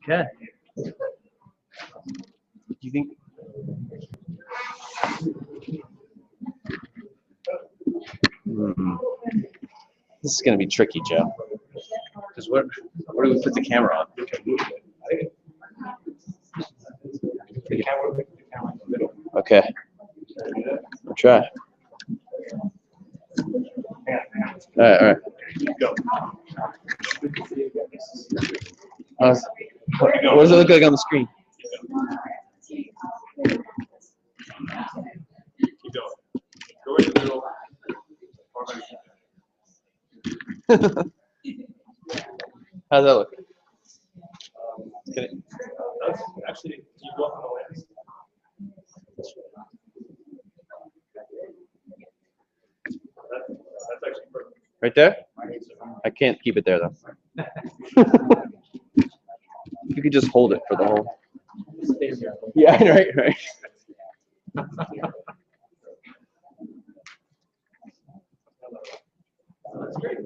Okay. Do you think? This is going to be tricky, Joe. Because where do we put the camera on? Okay. I'll try. All right. What does it look like on the screen? Keep going. Go in the middle. How's that look? Actually, do you go up on the lens? That's actually perfect. Right there? I can't keep it there though. You could just hold it for the whole. Yeah, right. That's great.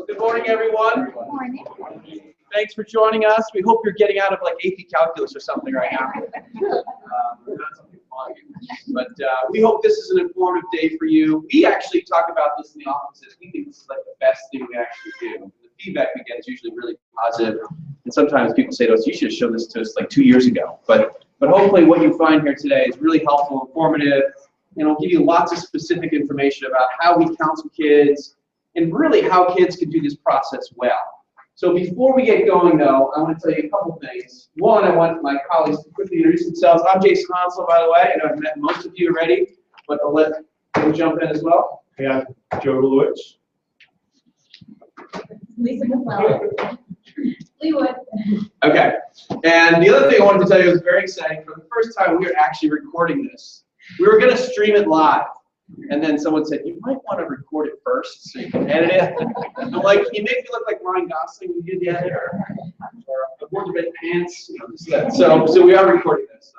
Good morning, everyone. Good morning. Thanks for joining us. We hope you're getting out of like AP Calculus or something right now. But we hope this is an informative day for you. We actually talk about this in the offices. We think this is like the best thing we actually do. The feedback we get is usually really positive. And sometimes people say to us, you should have shown this to us like 2 years ago. But hopefully what you find here today is really helpful, informative, and it'll give you lots of specific information about how we counsel kids and really how kids can do this process well. So before we get going, though, I want to tell you a couple things. One, I want my colleagues to quickly introduce themselves. I'm Jason Hansel, by the way. I know I've met most of you already, but I'll let them jump in as well. Yeah, Joe Lewis. Lisa McClellan. Lee Wood. Okay. And the other thing I wanted to tell you is very exciting. For the first time, we are actually recording this. We were going to stream it live. And then someone said, you might want to record it first so you can edit it. I'm like, can you make me look like Ryan Gosling when you do the edit? Or avoid the red pants? You know, just that. So we are recording this.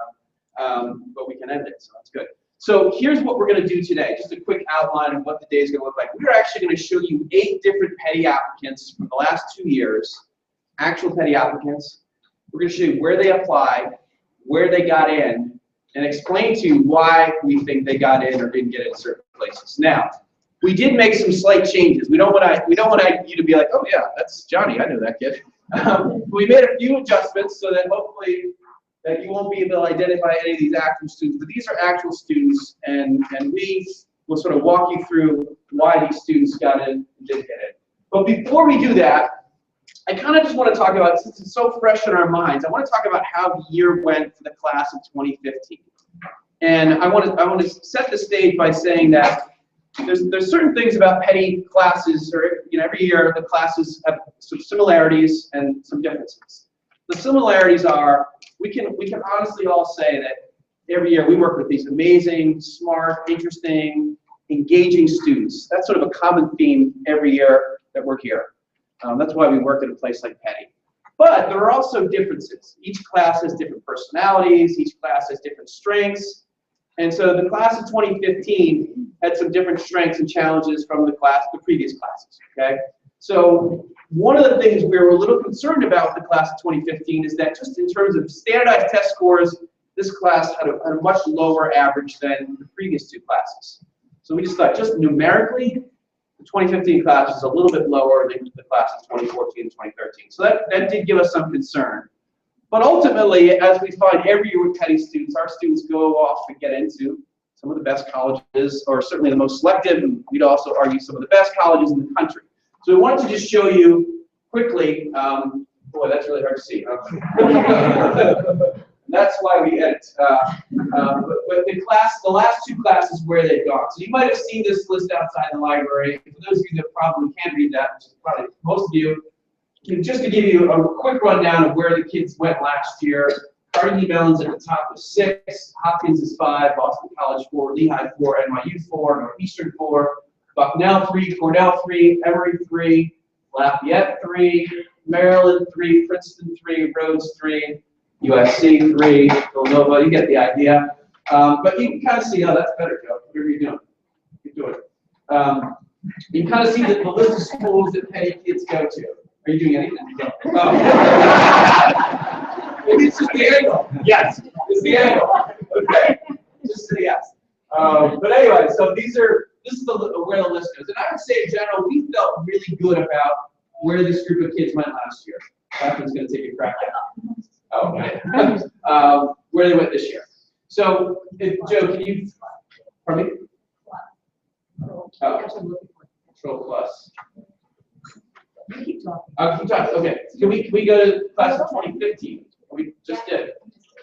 But we can edit it, so that's good. So here's what we're going to do today. Just a quick outline of what the day is going to look like. We're actually going to show you 8 different petty applicants from the last 2 years, actual petty applicants. We're going to show you where they applied, where they got in, and explain to you why we think they got in or didn't get in certain places. Now, we did make some slight changes. We don't want you to be like, oh yeah, that's Johnny, I know that kid. We made a few adjustments so that hopefully that you won't be able to identify any of these actual students, but these are actual students, and we will sort of walk you through why these students got in and didn't get in. But before we do that, I kind of just want to talk about, since it's so fresh in our minds, I want to talk about how the year went for the class of 2015. And I want to set the stage by saying that there's certain things about petty classes, or every year the classes have some similarities and some differences. The similarities are we can honestly all say that every year we work with these amazing, smart, interesting, engaging students. That's sort of a common theme every year that we're here. That's why we work at a place like Petty. But there are also differences. Each class has different personalities. Each class has different strengths. And so the class of 2015 had some different strengths and challenges from the previous classes. Okay. So one of the things we were a little concerned about with the class of 2015 is that just in terms of standardized test scores, this class had a much lower average than the previous 2 classes. So we just thought, just numerically, the 2015 class is a little bit lower than the class of 2014 and 2013. So that did give us some concern. But ultimately, as we find every year with Petty students, our students go off and get into some of the best colleges, or certainly the most selective, and we'd also argue some of the best colleges in the country. So we wanted to just show you quickly, boy, that's really hard to see. Huh? That's why we edit. But the last two classes where they've gone. So you might have seen this list outside the library. For those of you that probably can't read that, which is probably most of you, just to give you a quick rundown of where the kids went last year. Carnegie Mellon's at the top with 6, Hopkins is 5, Boston College 4, Lehigh 4, NYU 4, Northeastern 4, Bucknell 3, Cornell 3, Emory 3, Lafayette 3, Maryland 3, Princeton 3, Rhodes 3, USC 3, Villanova. You get the idea. But you can kind of see, oh, that's better, Joe. Whatever you're doing, keep doing it. You can kind of see the list of schools that Penny kids go to. Are you doing anything? Oh. Maybe it's just the angle. Yes, it's the angle. Okay, just say yes. But anyway, so this is where the list goes. And I would say in general, we felt really good about where this group of kids went last year. Catherine's going to take a crack at it. Oh, okay. Where they went this year. So, Joe, can you, pardon me? Control plus. Keep talking. Keep talking. Okay. Can we go to class of 2015? We just did.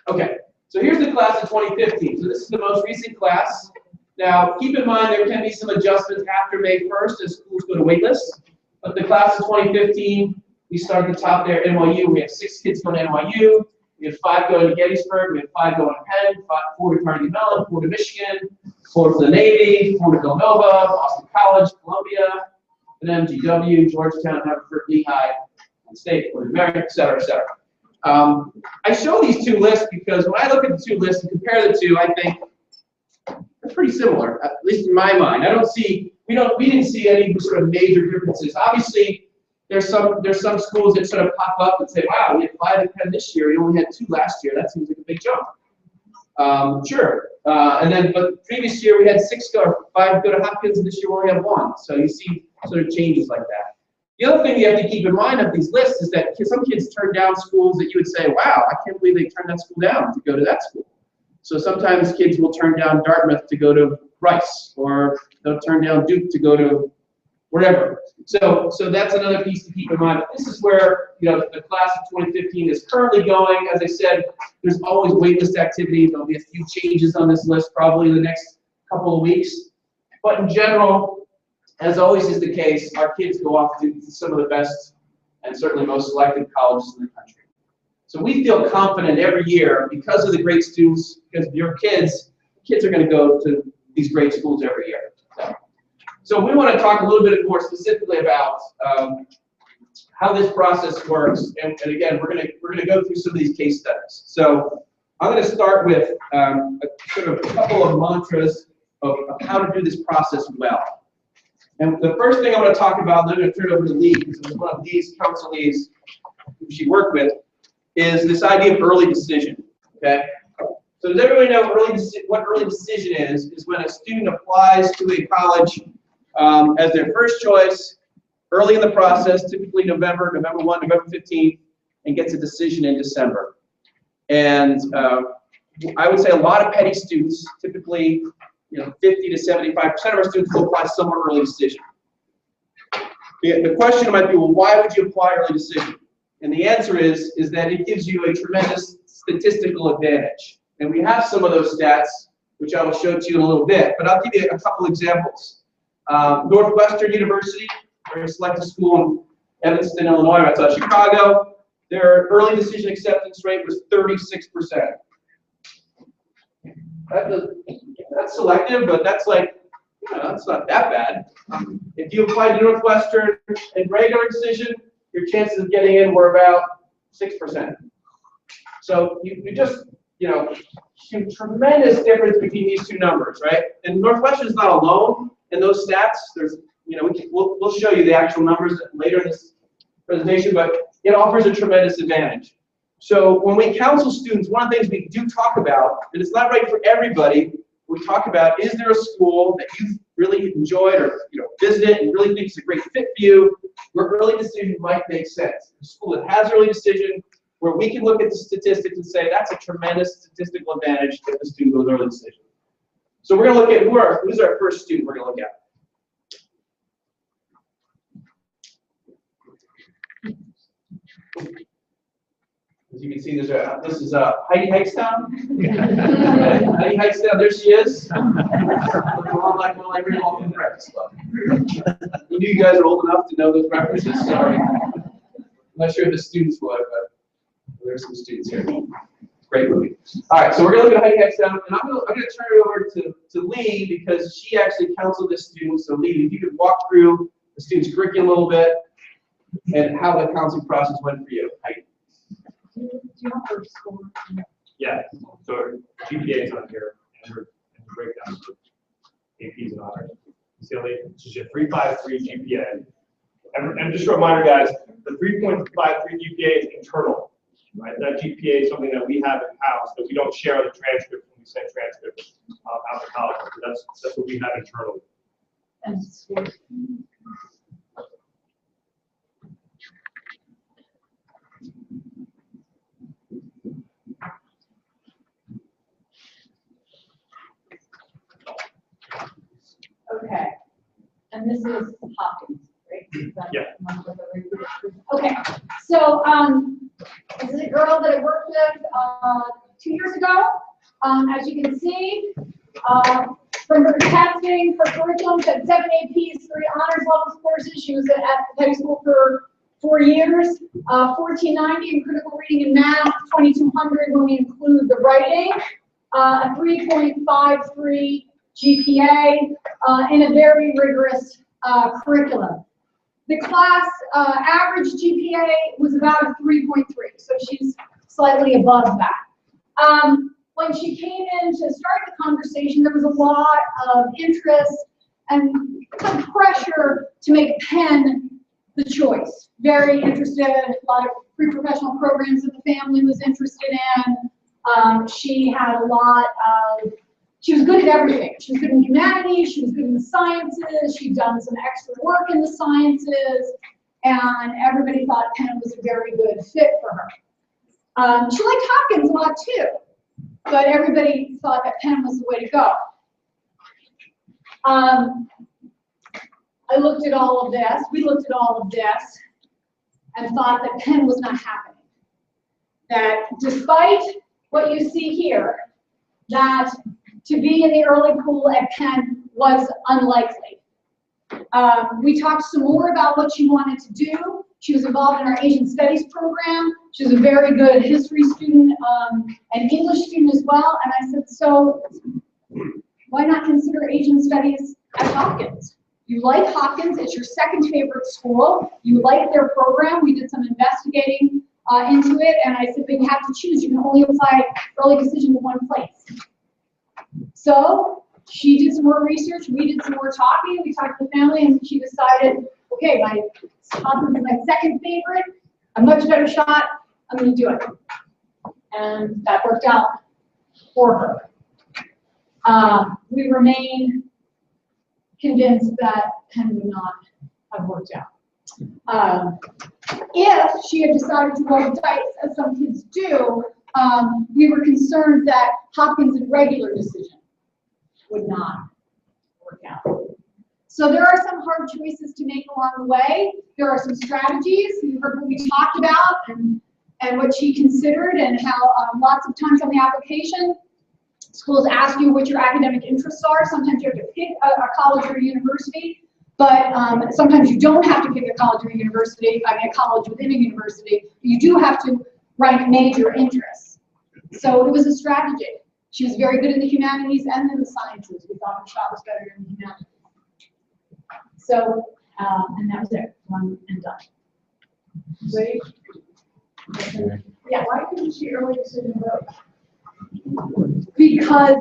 Okay. So here's the class of 2015. So this is the most recent class. Now, keep in mind there can be some adjustments after May 1st as schools go to waitlist. But the class of 2015, we start at the top there, NYU. We have 6 kids going to NYU. We have 5 going to Gettysburg. We have 5 going to Penn, 4 to Carnegie Mellon, 4 to Michigan, 4 to the Navy, 4 to Villanova, Boston College, Columbia, and MGW, Georgetown, Haverford, Lehigh, State, William & Mary, et cetera, et cetera. I show these two lists because when I look at the two lists and compare the two, I think they're pretty similar, at least in my mind. We didn't see any sort of major differences. Obviously, there's some schools that sort of pop up and say, wow, we had 5 to 10 this year, we only had 2 last year. That seems like a big jump. Sure. But previous year we had 5 go to Hopkins, and this year we only have 1. So you see sort of changes like that. The other thing you have to keep in mind of these lists is that some kids turn down schools that you would say, wow, I can't believe they turned that school down to go to that school. So sometimes kids will turn down Dartmouth to go to Rice, or they'll turn down Duke to go to wherever. So that's another piece to keep in mind. But this is where the class of 2015 is currently going. As I said, there's always waitlist activity. There'll be a few changes on this list probably in the next couple of weeks. But in general, as always is the case, our kids go off to some of the best and certainly most selected colleges in the country. So we feel confident every year because of the great students, because of your kids are going to go to these great schools every year. So we want to talk a little bit more specifically about how this process works. And again, we're going to go through some of these case studies. So I'm going to start with a couple of mantras of how to do this process well. And the first thing I want to talk about, and then I'm going to turn it over to Lee, because it was one of Lee's counselees who she worked with, is this idea of early decision. Okay. So does everybody know what early decision is? Is when a student applies to a college as their first choice, early in the process, typically November 1, November 15th, and gets a decision in December. And I would say a lot of petty students, typically 50 to 75% of our students will apply somewhere early decision. The question might be, well, why would you apply early decision? And the answer is that it gives you a tremendous statistical advantage. And we have some of those stats, which I will show to you in a little bit, but I'll give you a couple examples. Northwestern University, very selected school in Evanston, Illinois, outside Chicago. Their early decision acceptance rate was 36%. That's selective, but that's that's not that bad. If you applied to Northwestern and regular decision, your chances of getting in were about 6%. So you just, tremendous difference between these two numbers, right? And Northwestern is not alone in those stats. There's, we'll show you the actual numbers later in this presentation, but it offers a tremendous advantage. So when we counsel students, one of the things we do talk about, and it's not right for everybody, we talk about, is there a school that you've really enjoyed or visited and really think is a great fit for you, where early decision might make sense. A school that has early decision, where we can look at the statistics and say that's a tremendous statistical advantage if the student goes early decision. So we're going to look at who's our first student we're going to look at. As you can see, this is Heidi Hikestown. Heidi Hikestown, there she is. Looking a lot like one of my Green Walking Breakfast Club. You knew you guys are old enough to know those references. Sorry. I'm not sure if the students would, but there's some students here. Great movie. All right, so we're going to look at Heidi Hikestown, and I'm going to turn it over to Lee because she actually counseled this student. So Lee, if you could walk through the student's curriculum a little bit and how the counseling process went for you. Heidi. Do you have her score? Yeah, so GPA is on here, and her breakdown for APs and honors. UCLA, she's a 3.53 GPA. And just a reminder, guys, the 3.53 GPA is internal, right? That GPA is something that we have in-house, that we don't share the transcript when we send transcripts out to college. So that's what we have internally. And score. Okay, and this is Hopkins, right? Is that Yeah. one with the- Okay, so this is a girl that I worked with 2 years ago. As you can see, from her testing, her curriculum, she had 7 APs, 3 honors level courses. She was at high school for 4 years, 1490 in critical reading and math, 2200 when we include the writing, a 3.53 GPA in a very rigorous curriculum. The class average GPA was about a 3.3, so she's slightly above that. When she came in to start the conversation, there was a lot of interest and some pressure to make Penn the choice. Very interested, a lot of pre-professional programs that the family was interested in. She had a lot of She was good at everything. She was good in humanities, she was good in the sciences, she'd done some extra work in the sciences, and everybody thought Penn was a very good fit for her. She liked Hopkins a lot too, but everybody thought that Penn was the way to go. I looked at all of this, we looked at all of this, and thought that Penn was not happening. That despite what you see here, that to be in the early pool at Penn was unlikely. We talked some more about what she wanted to do. She was involved in our Asian Studies program. She was a very good history student and English student as well. And I said, so why not consider Asian Studies at Hopkins? You like Hopkins, it's your second favorite school. You like their program. We did some investigating into it. And I said, but you have to choose. You can only apply early decision to one place. So she did some more research, we did some more talking, we talked to the family, and she decided, okay, Hopkins is my second favorite, a much better shot, I'm going to do it. And that worked out for her. We remain convinced that Penn would not have worked out. If she had decided to roll the dice, as some kids do, we were concerned that Hopkins' regular decision would not work out. So there are some hard choices to make along the way. There are some strategies. You heard what we talked about and what she considered, and how lots of times on the application, schools ask you what your academic interests are. Sometimes you have to pick a college or a university, but sometimes you don't have to pick a college or a university, a college within a university. You do have to rank major interests. So it was a strategy. She was very good in the humanities and in the sciences. We thought her shot was better in the humanities. So, and that was it, one and done. Wait, Yeah, why couldn't she early decision vote? because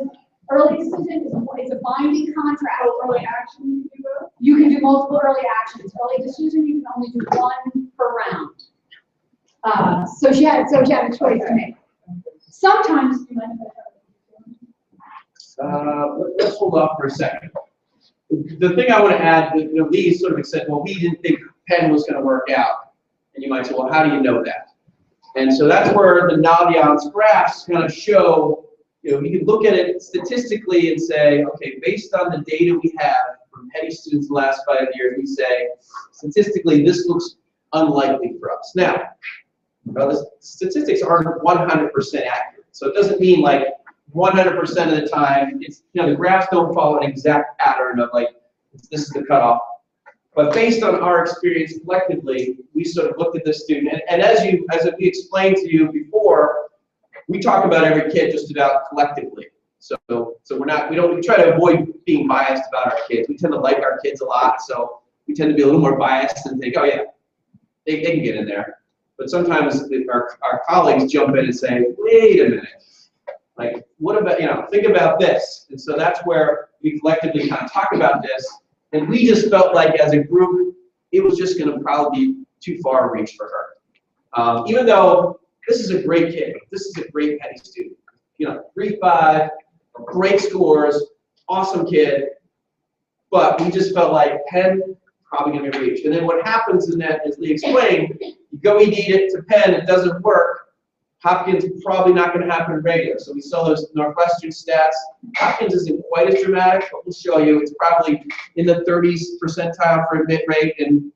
early decision is a binding contract. Oh, early action, you vote? You can do multiple early actions. Early decision, you can only do one per round. So she had a choice to make. Sometimes you might Let's hold off for a second. The thing I want to add, Lee sort of said, well, we didn't think Penn was going to work out. And you might say, well, how do you know that? And so that's where the Naviance graphs kind of show, you can look at it statistically and say, okay, based on the data we have from Penny students the last 5 years, we say, statistically, this looks unlikely for us. Now, Well, the statistics aren't 100% accurate. So it doesn't mean like 100% of the time, it's, the graphs don't follow an exact pattern of like, this is the cutoff. But based on our experience collectively, we sort of looked at this student, and as we explained to you before, we talk about every kid just about collectively. So we try to avoid being biased about our kids. We tend to like our kids a lot, so we tend to be a little more biased and think, oh yeah, they can get in there. But sometimes our colleagues jump in and say, wait a minute, like what about, think about this. And so that's where we collectively kind of talk about this. And we just felt like as a group, it was just going to probably be too far a reach for her. Even though this is a great kid, this is a great Petty student. 3.5, great scores, awesome kid. But we just felt like Penn, probably going to be reached. And then what happens in that, as Lee explained, you go ED it to Penn, it doesn't work. Hopkins probably not going to happen regular. So we saw those Northwestern stats. Hopkins isn't quite as dramatic, but we'll show you. It's probably in the 30s percentile for admit rate in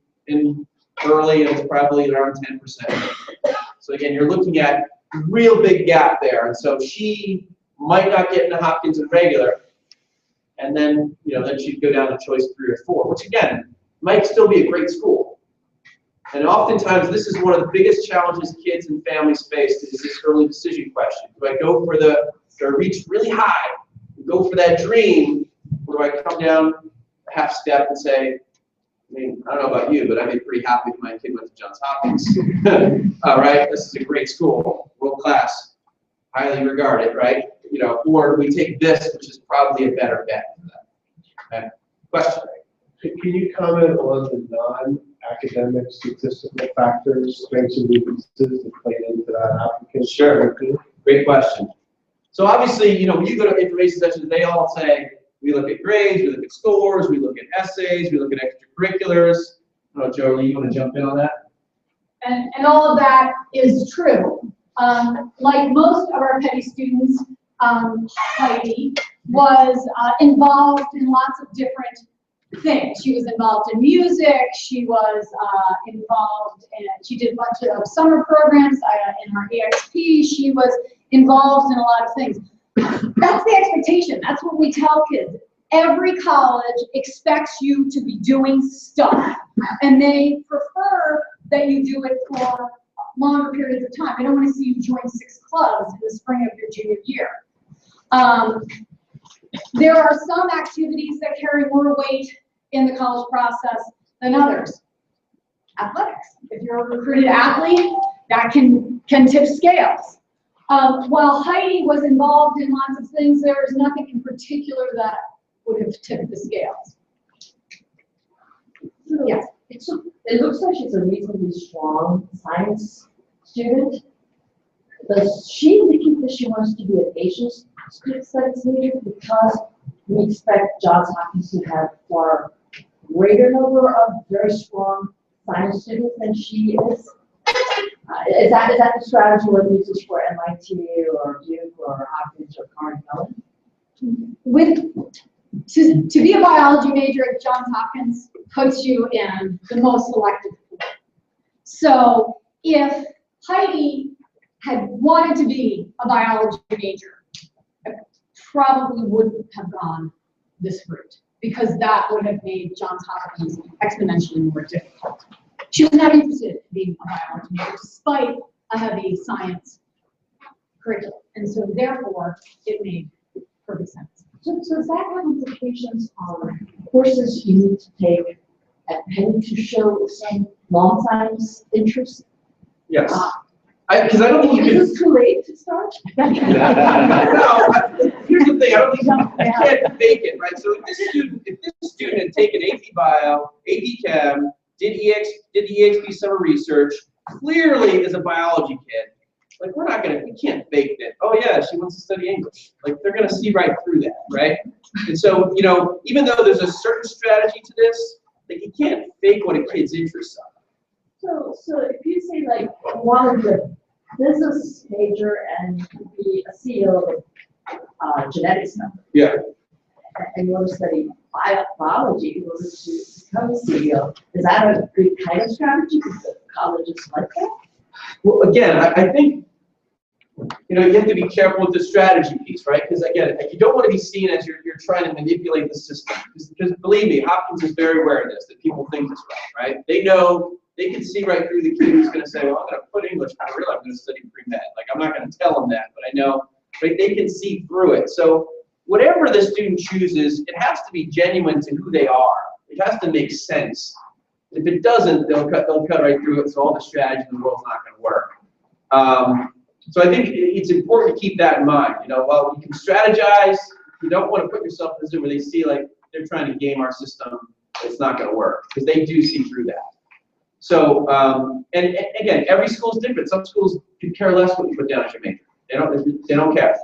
early, and it's probably around 10%. So again, you're looking at a real big gap there. And so she might not get into Hopkins in regular, and then then she'd go down to choice 3 or 4, which again might still be a great school. And oftentimes, this is one of the biggest challenges kids and families face, is this early decision question. Do I go for do I reach really high, go for that dream, or do I come down a half step and say, I don't know about you, but I'd be pretty happy if my kid went to Johns Hopkins. Right? This is a great school, world class, highly regarded, right? Or we take this, which is probably a better bet for them. Okay? Question? Can you comment on the non-academic statistical factors, strengths and weaknesses that play into that applicant? Sure. Great question. So obviously, when you go to information sessions, they all say, we look at grades, we look at scores, we look at essays, we look at extracurriculars. I don't know, Jolie, you want to jump in on that? And all of that is true. Like most of our Petty students, Heidi was involved in lots of different things. She was involved in music, she was involved in, she did a bunch of summer programs in our EXP, she was involved in a lot of things. That's the expectation, that's what we tell kids. Every college expects you to be doing stuff, and they prefer that you do it for longer periods of time. They don't want to see you join 6 clubs in the spring of your junior year. There are some activities that carry more weight in the college process than others. Athletics. If you're a recruited athlete, that can tip scales. While Heidi was involved in lots of things, there is nothing in particular that would have tipped the scales. So Yes. it looks like she's a reasonably strong science student. Does she indicate that she wants to be an Asian studies major because we expect Johns Hopkins to have far greater number of very strong science students than she is? Is that the strategy one uses for MIT or Duke or Hopkins or Carnegie Mellon? To be a biology major at Johns Hopkins puts you in the most selective pool. So if Heidi had wanted to be a biology major, I probably wouldn't have gone this route, because that would have made Johns Hopkins exponentially more difficult. She was not interested in being a biology major, despite a heavy science curriculum. And so therefore, it made perfect sense. So does that have implications on courses you need to take at Penn to show some non-science interest? Yes. Because I don't think you can. Is it too late to start? No, here's the thing. I don't think you can't fake it, right? So if this student had taken AP Bio, AP Chem, did EXP summer research, clearly is a biology kid. Like we can't fake it. Oh yeah, she wants to study English. Like they're gonna see right through that, right? And so, even though there's a certain strategy to this, like you can't fake what a kid's interests are. So if you say like you wanted to business major and be a CEO of genetics company. Yeah. And you want to study biology in order to become a CEO. Is that a good kind of strategy? Because colleges like that? Well, again, I think, you know, you have to be careful with the strategy piece, right? Because again, you don't want to be seen as you're trying to manipulate the system. Because believe me, Hopkins is very aware of this, that people think this way, right? They know, they can see right through the kid who's going to say, well, I'm going to put English, I realize I'm going to study pre-med. Like, I'm not going to tell them that, but I know, right? They can see through it. So whatever the student chooses, it has to be genuine to who they are. It has to make sense. If it doesn't, they'll cut right through it, so all the strategy in the world's not going to work. So I think it's important to keep that in mind. You know, while you can strategize, you don't want to put yourself in a position where they see like they're trying to game our system. It's not going to work because they do see through that. So, and again, every school is different. Some schools could care less what you put down as your major. They don't care.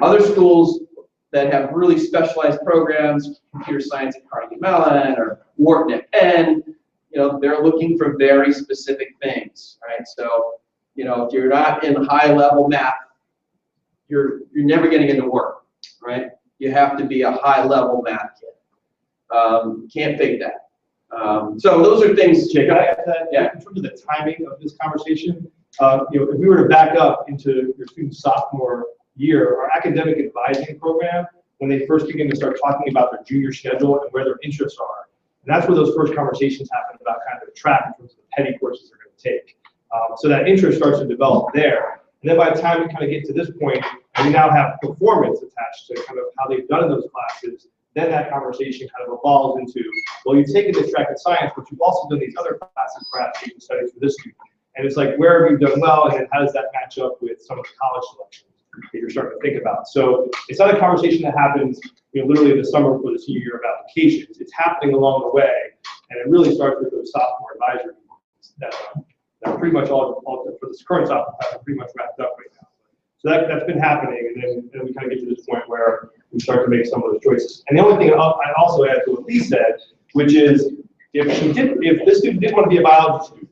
Other schools that have really specialized programs, computer science at Carnegie Mellon or Wharton at Penn, you know, they're looking for very specific things, right? So, you know, if you're not in high-level math, you're never getting into work, right? You have to be a high-level math kid. Can't fake that. So those are things. Jake, can I add that? Yeah. In terms of the timing of this conversation, you know, if we were to back up into your student's sophomore year, our academic advising program, when they first begin to start talking about their junior schedule and where their interests are, and that's where those first conversations happen about kind of the track in terms of the petty courses they're going to take. So that interest starts to develop there. And then by the time we kind of get to this point, and we now have performance attached to kind of how they've done in those classes, then that conversation kind of evolves into, well, you've taken this track in science, but you've also done these other classes, perhaps you studies for this student. And it's like, where have you done well, and then how does that match up with some of the college selections that you're starting to think about? So it's not a conversation that happens, you know, literally in the summer for the senior year of applications. It's happening along the way, and it really starts with those sophomore advisory meetings that pretty much all for this current sophomore class are pretty much wrapped up right now. So that's been happening, and then we kind of get to this point where we start to make some of those choices. And the only thing I'd also add to what Lee said, which is if this student did want to be a biology student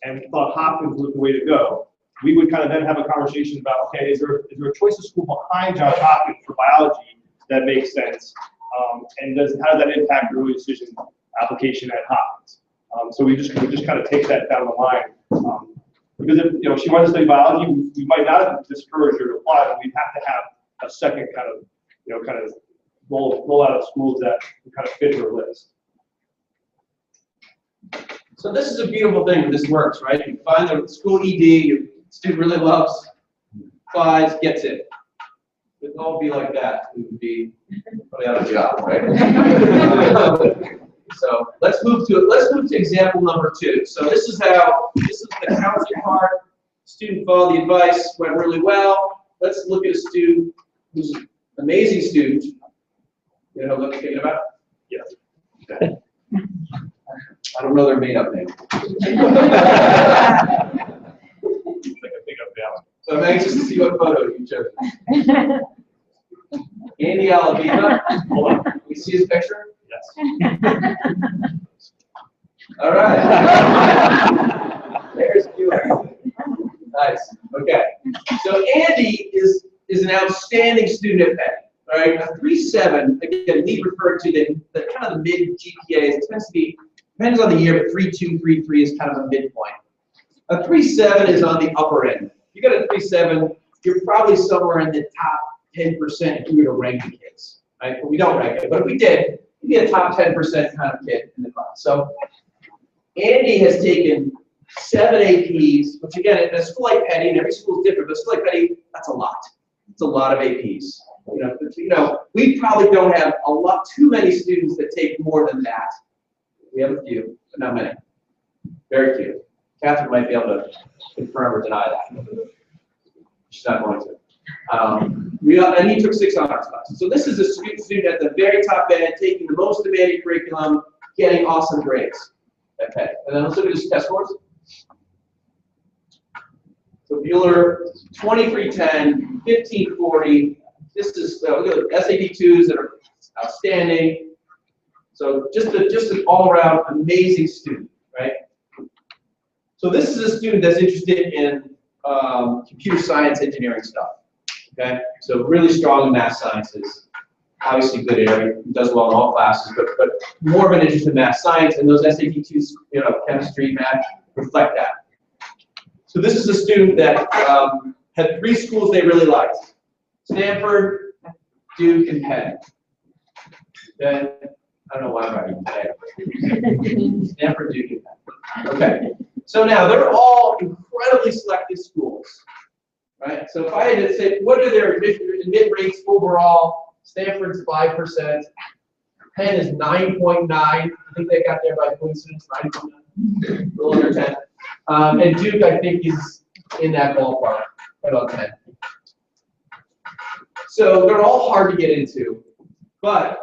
and thought Hopkins was the way to go, we would kind of then have a conversation about, okay, is there a choice of school behind Johns Hopkins for biology that makes sense, and how does that impact the early decision application at Hopkins? So we just kind of take that down the line. Because if, you know, she wanted to study biology, we might not have discouraged her to apply, but we'd have to have a second kind of, you know, kind of roll out of schools that kind of fit her list. So this is a beautiful thing when this works, right? You find the school ED your student really loves, applies, gets it. It would all be like that. We would be probably out of a job, right? So let's move to example number 2. So this is the counseling part. Student followed the advice, went really well. Let's look at a student who's an amazing student. You know what I'm thinking about? Yes. Okay. I don't know their made-up name. Like a big up balance. So I'm anxious to see what photo you chose. Andy Alavina. Hold on. Can we see his picture? Yes. All right. There's Bueller. Nice. Okay. So Andy is an outstanding student at Penn. All right. A 3.7. Again, Lee referred to the kind of the mid GPAs. It tends to be, depends on the year, but 3.2, 3.3 is kind of a midpoint. A 3.7 is on the upper end. If you got a 3.7, you're probably somewhere in the top 10% if you were to rank the kids. Right? But we don't rank it. But if we did, you'd be a top 10% kind of kid in the class. So Andy has taken 7 APs, which again, at a school like Penny, and every school is different, but a school like Penny, that's a lot. It's a lot of APs. You know, we probably don't have too many students that take more than that. We have a few, but not many. Very few. Catherine might be able to confirm or deny that. She's not going to. And he took 6 honors classes. So this is a student at the very top end, taking the most demanding curriculum, getting awesome grades. Okay. And then let's look at his test scores. So Bueller, 2310, 1540. This is look at the SAT2s that are outstanding. So just an all-around amazing student, right? So this is a student that's interested in computer science engineering stuff. Okay, so really strong in math sciences. Obviously good at everything, does well in all classes, but more of an interest in math science, and those SAT2s, you know, chemistry, math, reflect that. So this is a student that had 3 schools they really liked: Stanford, Duke, and Penn. Okay? I don't know why I'm writing Penn. Stanford, Duke, and Penn. Okay. So now they're all incredibly selective schools, right? So if I had to say, what are their admit rates overall? Stanford's 5%. Penn is 9.9. I think they got there by coincidence, 9.9, a little under 10. And Duke, I think, is in that ballpark, right about 10. So they're all hard to get into, but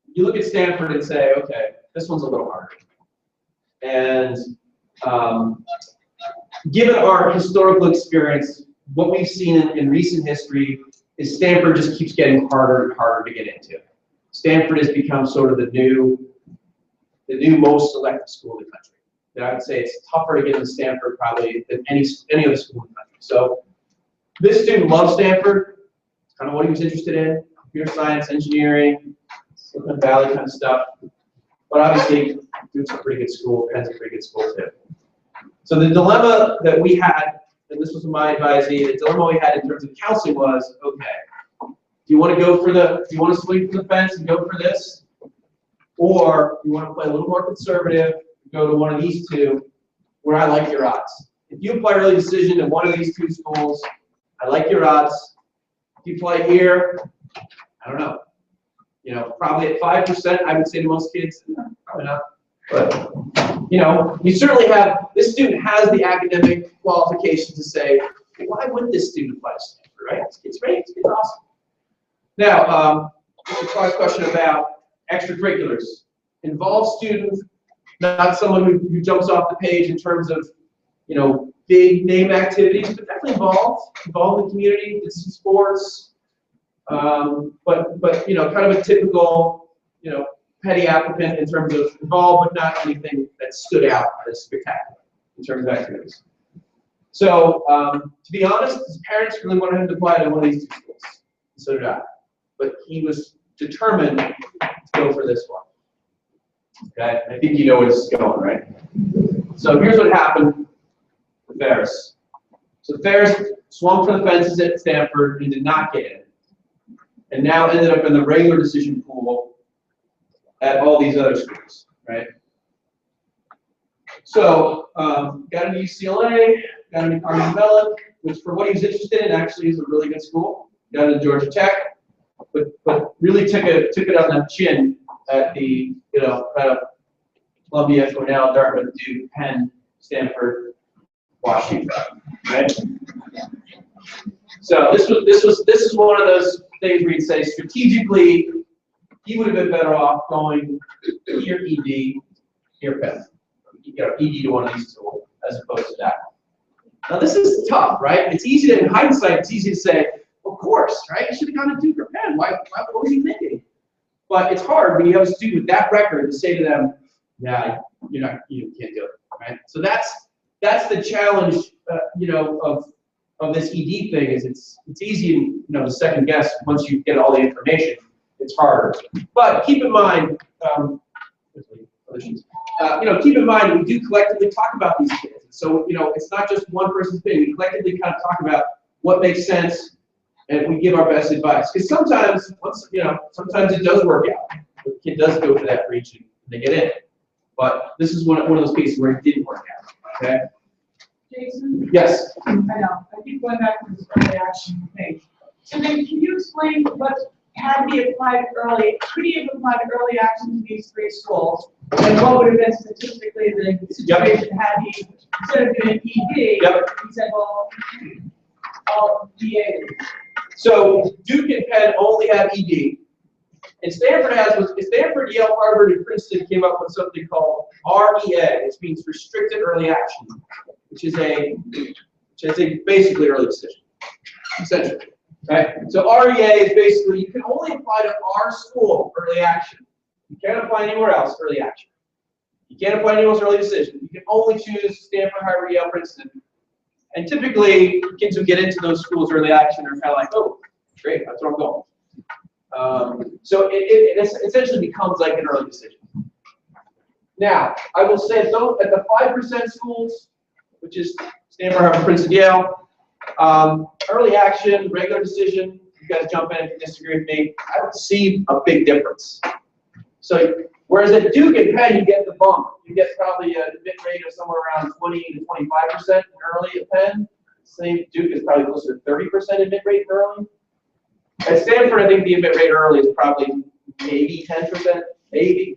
you look at Stanford and say, okay, this one's a little harder. And given our historical experience, what we've seen in recent history is Stanford just keeps getting harder and harder to get into. Stanford has become sort of the new most selective school in the country. And I would say it's tougher to get into Stanford probably than any other school in the country. So this student loves Stanford. It's kind of what he was interested in: computer science, engineering, Silicon Valley kind of stuff. But obviously, Duke's a pretty good school. Penn's a pretty good school too. So the dilemma that we had, and this was my advisee, the dilemma we had in terms of counseling was, okay, do you want to swing for the fence and go for this? Or do you want to play a little more conservative, go to one of these two, where I like your odds? If you apply early decision to one of these 2 schools, I like your odds. If you play here, I don't know. You know, probably at 5%, I would say to most kids, probably not. But, you know, you certainly have, this student has the academic qualification to say, why would this student apply to Stanford, right? It's great, it's awesome. Now, just a question about extracurriculars. Involved student, not someone who jumps off the page in terms of, you know, big name activities, but definitely involved in the community, did some sports, but you know, kind of a typical, you know, petty applicant in terms of involved, but not anything that stood out as spectacular in terms of activities. So, to be honest, his parents really wanted him to apply to one of these 2 schools, and so did I. But he was determined to go for this one. Okay, I think you know where this is going, right? So here's what happened with Ferris. So Ferris swung for the fences at Stanford and did not get in, and now ended up in the regular decision pool at all these other schools, right? So got into UCLA, got into Carnegie Mellon, which for what he was interested in actually is a really good school. Got into Georgia Tech, but really took it on the chin at the, you know, kind of Columbia, Cornell, Dartmouth, Duke, Penn, Stanford, Washington, right? So this is one of those things where you'd say strategically, he would have been better off going here ED, here Penn, you know, ED to one of these 2 as opposed to that. Now this is tough, right? It's easy to, in hindsight, it's easy to say, of course, right? You should have gone to Duke or Penn. What was he thinking? But it's hard when you have a student with that record to say to them, yeah, you can't do it, right? So that's the challenge, you know, of this ED thing is it's easy, you know, to second guess once you get all the information. It's harder. But keep in mind, you know, keep in mind we do collectively talk about these kids. So, you know, it's not just one person's thing. We collectively kind of talk about what makes sense, and we give our best advice. Because sometimes, sometimes it does work out. The kid does go for that region, and they get in. But this is one of those cases where it didn't work out. Okay. Jason? Yes. I know. I keep going back to this early action thing. So then, can you explain what had he applied early? Could he have applied early action to these 3 schools? And what would have been statistically the situation had he, instead of doing ED, he said, well, I'll DA. So Duke and Penn only have ED. And Stanford, Yale, Harvard, and Princeton came up with something called REA, which means restricted early action, which is basically early decision, essentially. Right? So REA is basically you can only apply to our school early action. You can't apply anywhere else early action. You can't apply anywhere else early decision. You can only choose Stanford, Harvard, Yale, Princeton. And typically, kids who get into those schools early action are kind of like, oh, great, that's where I'm going. So it essentially becomes like an early decision. Now, I will say, though, at the 5% schools, which is Stanford, Harvard, Princeton, Yale. Early action, regular decision. You guys jump in if you disagree with me. I don't see a big difference. So whereas at Duke and Penn, you get the bump. You get probably a admit rate of somewhere around 20 to 25% early at Penn. Same Duke is probably closer to 30% admit rate early. At Stanford, I think the admit rate early is probably maybe 10%, maybe.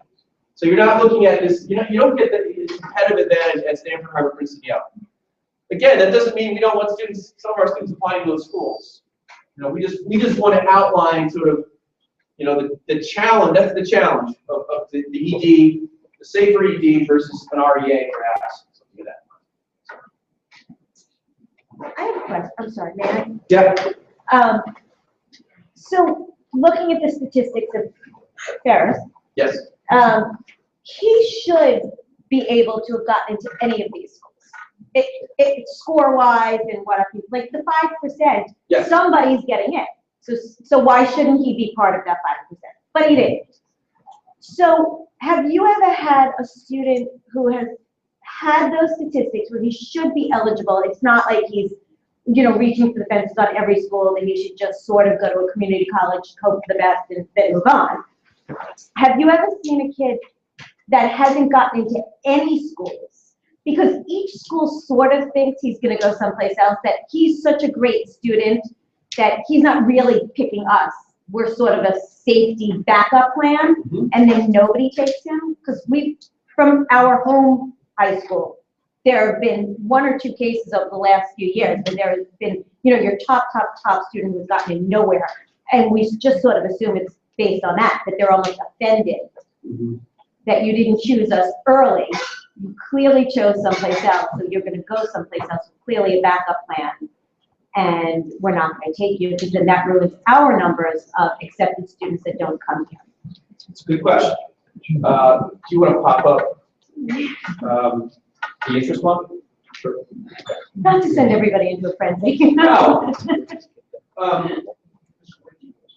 So you're not looking at this, you don't get the competitive advantage at Stanford, Harvard, Princeton, Yale. Again, that doesn't mean we don't want students, some of our students applying to those schools. We just want to outline sort of, the challenge, that's the challenge of the ED, the safer ED versus an REA perhaps, something like that. I have a question. I'm sorry, may I? Yeah. So looking at the statistics of Ferris, Yes. he should be able to have gotten into any of these schools. It score-wise and what like the 5%, Yes. somebody's getting in. So why shouldn't he be part of that 5%? But he didn't. So have you ever had a student who has had those statistics where he should be eligible? It's not like he's, reaching for the fences on every school, that he should just sort of go to a community college, hope for the best, and then move on. Have you ever seen a kid that hasn't gotten into any schools? Because each school sort of thinks he's going to go someplace else, that he's such a great student that he's not really picking us. We're sort of a safety backup plan, and then nobody takes him. Because from our home high school, there have been 1 or 2 cases over the last few years where there has been, your top student who's gotten in nowhere. And we just sort of assume it's based on that they're almost offended that you didn't choose us early. You clearly chose someplace else, so you're going to go someplace else, clearly a backup plan. And we're not going to take you, because then that ruins our numbers of accepted students that don't come here. It's a good question. Do you want to pop up the interest one? Sure. Not to send everybody into a frenzy. No.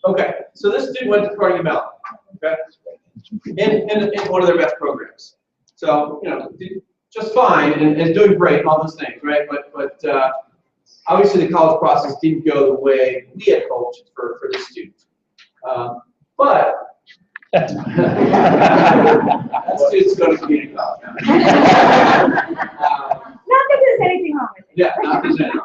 Okay, so this student went to Carnegie Mellon, okay, in one of their best programs. So, did just fine and doing great and all those things, right? But obviously the college process didn't go the way we had hoped for this student. But that student's going to community college now. Not that there's anything wrong with it. Yeah, not presented.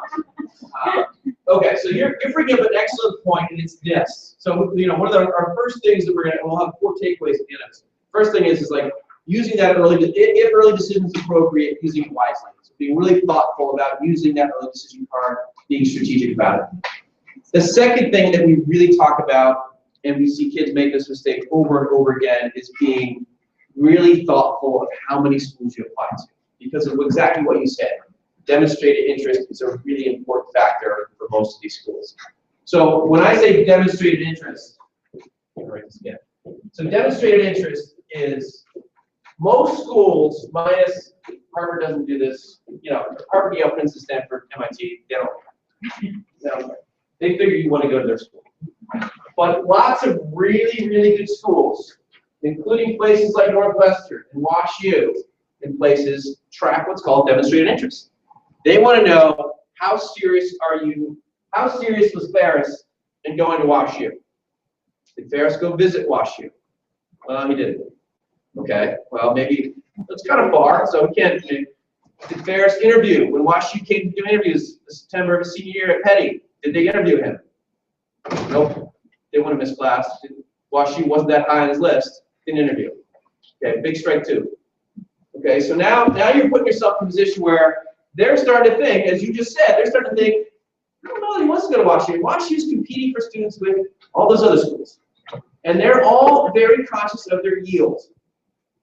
Okay, so you're bringing up an excellent point, and it's this. So, one of our first things that we'll have 4 takeaways at the end of this. First thing is like using that if early decision is appropriate, using it wisely. So being really thoughtful about using that early decision card, being strategic about it. The second thing that we really talk about, and we see kids make this mistake over and over again, is being really thoughtful of how many schools you apply to. Because of exactly what you said. Demonstrated interest is a really important factor for most of these schools. So when I say demonstrated interest, let me write this again. So demonstrated interest is most schools, minus Harvard doesn't do this, Harvard, Yale, Princeton, Stanford, MIT, they figure you want to go to their school. But lots of really, really good schools, including places like Northwestern and WashU, and places track what's called demonstrated interest. They want to know how serious was Ferris in going to WashU? Did Ferris go visit WashU? Well, he didn't. Okay, well maybe that's kind of far, so we can't. Did Ferris interview when WashU came to do interviews in September of his senior year at Petty? Did they interview him? Nope. They wouldn't have missed class. WashU wasn't that high on his list. Didn't interview. Okay, big strike 2. Okay, so now you're putting yourself in a position where they're starting to think, as you just said, they're starting to think, I don't know that he wants to go to WashU. WashU's competing for students with all those other schools. And they're all very conscious of their yield.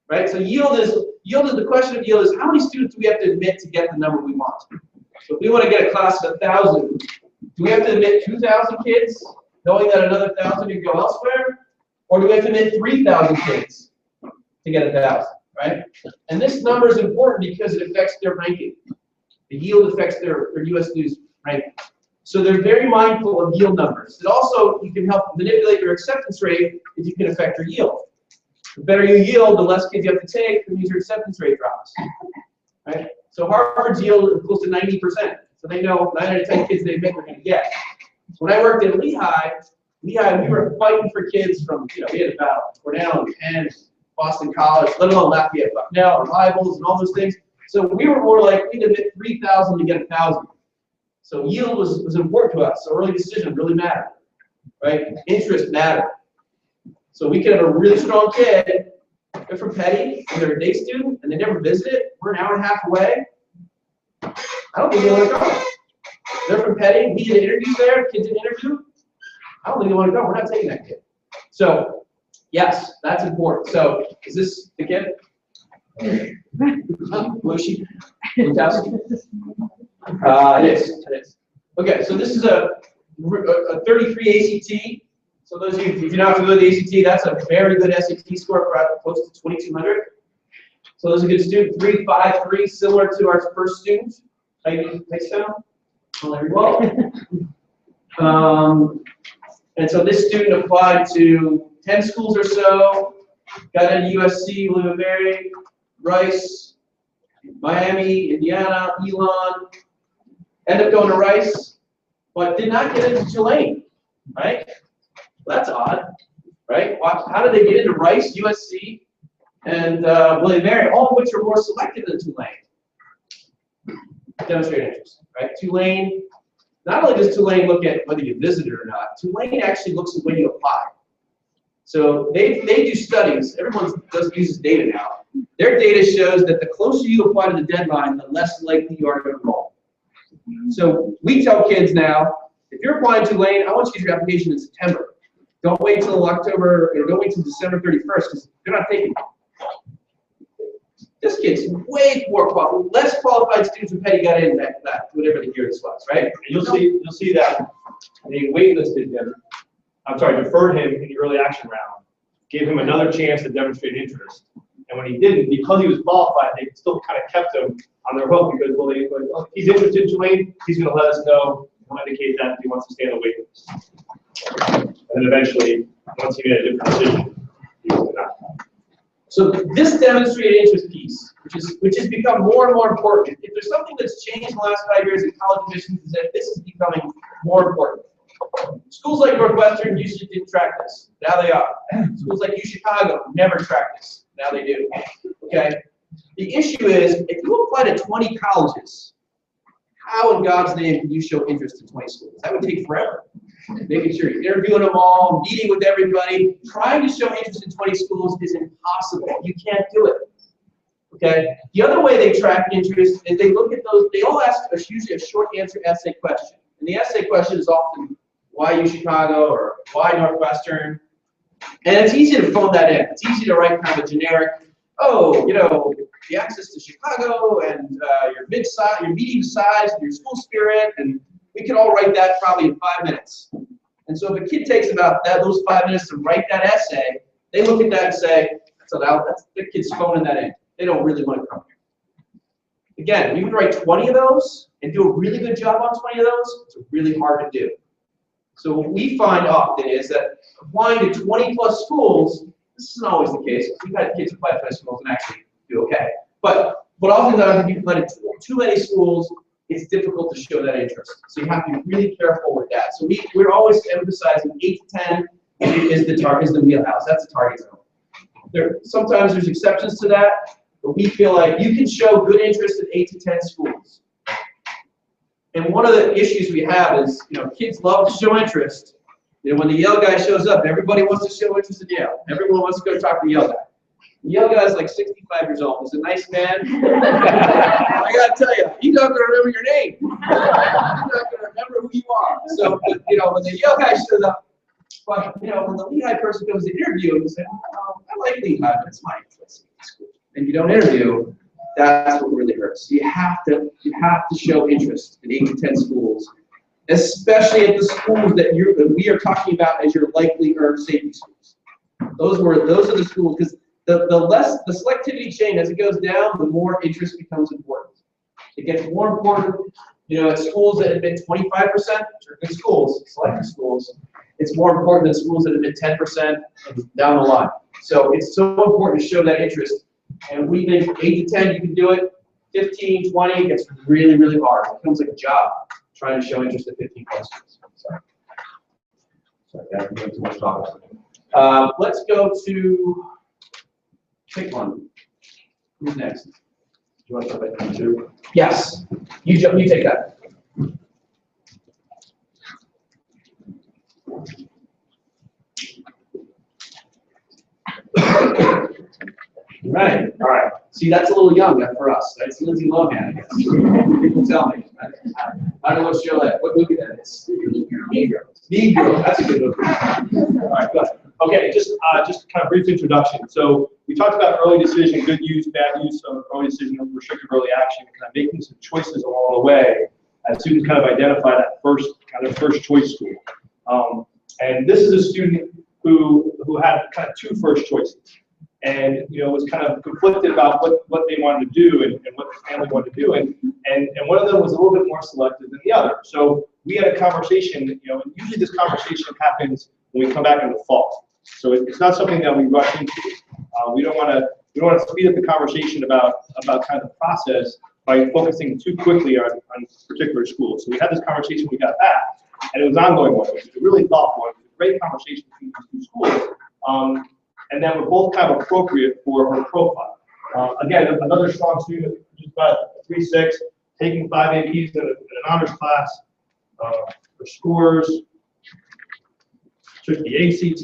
Right? So the question of yield is how many students do we have to admit to get the number we want? So if we want to get a class of 1,000, do we have to admit 2,000 kids, knowing that another 1,000 can go elsewhere? Or do we have to admit 3,000 kids to get 1,000? Right? And this number is important because it affects their ranking. The yield affects their US News ranking. So they're very mindful of yield numbers. And also, you can help manipulate your acceptance rate if you can affect your yield. The better you yield, the less kids you have to take, that means your acceptance rate drops. Right? So Harvard's yield is close to 90%. So they know 9 out of 10 kids they admit they're going to get. So when I worked at Lehigh, we were fighting for kids from, we had about Cornell and Penn, Boston College, let alone Lafayette, Bucknell, or Rivals, and all those things. So we were more like, we'd admit 3,000 to get 1,000. So yield was important to us. So early decision really mattered, right? Interest mattered. So we could have a really strong kid, they're from Petty, and they're a day student, and they never visited. We're an hour and a half away. I don't think they want to go. They're from Petty, we did interviews there, kids did interview. I don't think they want to go. We're not taking that kid. So, yes, that's important. So, is this the kid? Lucy? It is. Okay, so this is a 33 ACT. So those of you, if you're not familiar with the ACT, that's a very good SAT score, close to 2,200. So those are good students. 353, similar to our first student. Thanks, Sam. Very well. And so this student applied to 10 schools or so, got into USC, William & Mary, Rice, Miami, Indiana, Elon, ended up going to Rice, but did not get into Tulane, right? Well, that's odd, right? How did they get into Rice, USC, and William & Mary, all of which are more selective than Tulane? Demonstrate interest, right? Tulane, not only does Tulane look at whether you visited or not, Tulane actually looks at when you apply. So they do studies. Everyone uses data now. Their data shows that the closer you apply to the deadline, the less likely you are to enroll. So we tell kids now, if you're applying to Tulane, I want you to get your application in September. Don't wait till October, or don't wait till December 31st, because they're not taking it. This kid's way more qualified, less qualified students from Petty got in that whatever the year this was, right? And you'll see that they waitlisted him. I'm sorry, deferred him in the early action round, gave him another chance to demonstrate interest. And when he didn't, because he was qualified, they still kind of kept him on their hook because, well, he's interested in Tulane, he's going to let us know, he'll indicate that he wants to stay on the wait list. And then eventually, once he made a different decision, he was not. So this demonstrated interest piece, which has become more and more important. If there's something that's changed in the last 5 years in college admissions, is that this is becoming more important. Schools like Northwestern usually didn't track this. Now they are. Schools like UChicago never track this. Now they do. Okay? The issue is, if you apply to 20 colleges, how in God's name can you show interest in 20 schools? That would take forever. Making sure you're interviewing them all, meeting with everybody, trying to show interest in 20 schools is impossible. You can't do it. Okay? The other way they track interest is they look at those, they all ask usually a short answer essay question. And the essay question is often, why UChicago or why Northwestern? And it's easy to phone that in. It's easy to write kind of a generic, the access to Chicago and your medium size, and your school spirit, and we can all write that probably in 5 minutes. And so if a kid takes about those 5 minutes to write that essay, they look at that and say, that's the kid's phoning that in. They don't really want to come here. Again, you can write 20 of those and do a really good job on 20 of those. It's really hard to do. So what we find often is that applying to 20 plus schools, this isn't always the case. We've had kids apply to 20 schools and actually do okay. But oftentimes if you apply to too many schools, it's difficult to show that interest. So you have to be really careful with that. So we're always emphasizing 8 to 10 is the wheelhouse. That's the target zone. Sometimes there's exceptions to that, but we feel like you can show good interest in 8 to 10 schools. And one of the issues we have is, kids love to show interest. When the Yale guy shows up, everybody wants to show interest in Yale. Everyone wants to go talk to the Yale guy. The Yale guy's like 65 years old. He's a nice man. I gotta tell you, he's not gonna remember your name. He's not gonna remember who you are. So, when the Yale guy shows up, but when the Lehigh person goes to interview, you say, I like Lehigh, but it's my interest. And you don't interview, that's what really hurts. You have to show interest in 8 to 10 schools, especially at the schools that we are talking about as your likely or safety schools. Those are the schools, because the selectivity chain, as it goes down, the more interest becomes important. It gets more important, at schools that admit 25%, which are good schools, selective schools, it's more important than schools that admit 10% and down the line. So it's so important to show that interest. And we think 8 to 10, you can do it. 15, 20, it gets really, really hard. It becomes like a job trying to show interest in 15 plus students. Sorry, that too much talk. Let's go to, pick one. Who's next? Do you want to talk about number 2? Yes, you take that. Right, all right. See, that's a little young for us. That's Lindsay Lohan, I guess. People tell me. I don't know what show that, what movie that is. Mean Girls. Mean Girls, that's a good movie. All right, go ahead. Okay, just kind of brief introduction. So we talked about early decision, good use, bad use of early decision, restrictive early action, kind of making some choices along the way as students kind of identify that first choice school. And this is a student who had kind of 2 first choices, and was kind of conflicted about what they wanted to do and what the family wanted to do, and one of them was a little bit more selective than the other. So we had a conversation, and usually this conversation happens when we come back in the fall. So it's not something that we rush into. We don't want to speed up the conversation about kind of the process by focusing too quickly on particular schools. So we had this conversation, we got back, and it was an ongoing one. It was a really thoughtful one. It was a great conversation between these 2 schools. And then we're both kind of appropriate for her profile. Again, another strong student, just about 3.6, taking 5 APs in an honors class. Her scores, took the ACT.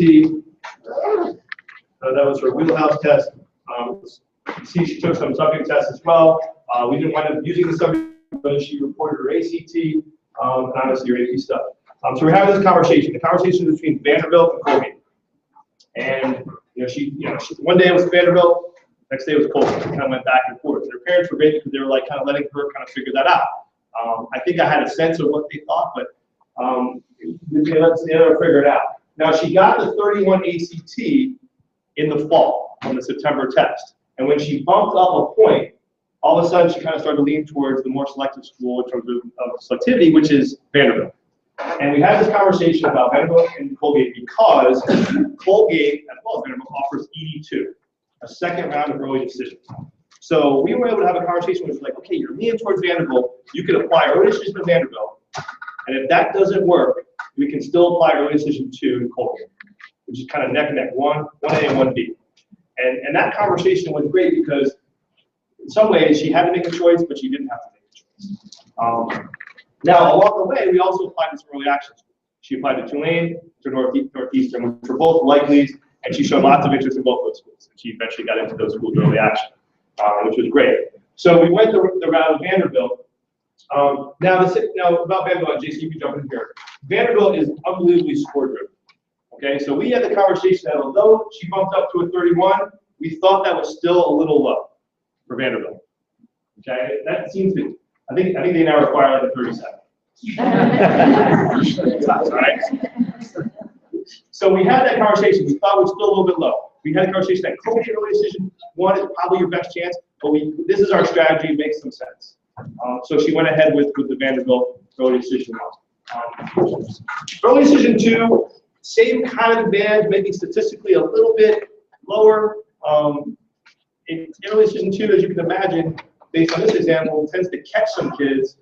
That was her wheelhouse test. You see, she took some subject tests as well. We didn't wind up using the subject, but she reported her ACT, and obviously her AP stuff. So we're having this conversation. The conversation is between Vanderbilt and Colgate. And she one day it was Vanderbilt, next day it was Colgate. She kind of went back and forth. And her parents were great because they were like kind of letting her kind of figure that out. I think I had a sense of what they thought, but they let her figure it out. Now she got the 31 ACT in the fall on the September test, and when she bumped up a point, all of a sudden she kind of started to lean towards the more selective school in terms of selectivity, which is Vanderbilt. And we had this conversation about Vanderbilt and Colgate because Colgate, as well as Vanderbilt, offers ED2, a second round of early decisions. So we were able to have a conversation which was like, okay, you're leaning towards Vanderbilt, you can apply early decision to Vanderbilt, and if that doesn't work, we can still apply early decision to Colgate, which is kind of neck and neck, 1A and 1B. And that conversation was great because in some ways she had to make a choice, but she didn't have to make a choice. Now, along the way, we also applied to some early action schools. She applied to Tulane, to Northeastern, which were both likelies, and she showed lots of interest in both those schools. And she eventually got into those schools early action, which was great. So we went the route of Vanderbilt. Now about Vanderbilt, JC, you can jump in here. Vanderbilt is unbelievably score-driven. Okay, so we had the conversation that although she bumped up to a 31, we thought that was still a little low for Vanderbilt. Okay, that seems to. I think they now require like a 37. All right. So we had that conversation. We thought it was still a little bit low. We had a conversation that Colgate early decision 1 is probably your best chance, but this is our strategy. It makes some sense. So she went ahead with the Vanderbilt early decision 1. Early decision 2, same kind of band, maybe statistically a little bit lower. In early decision 2, as you can imagine, based on this example, tends to catch some kids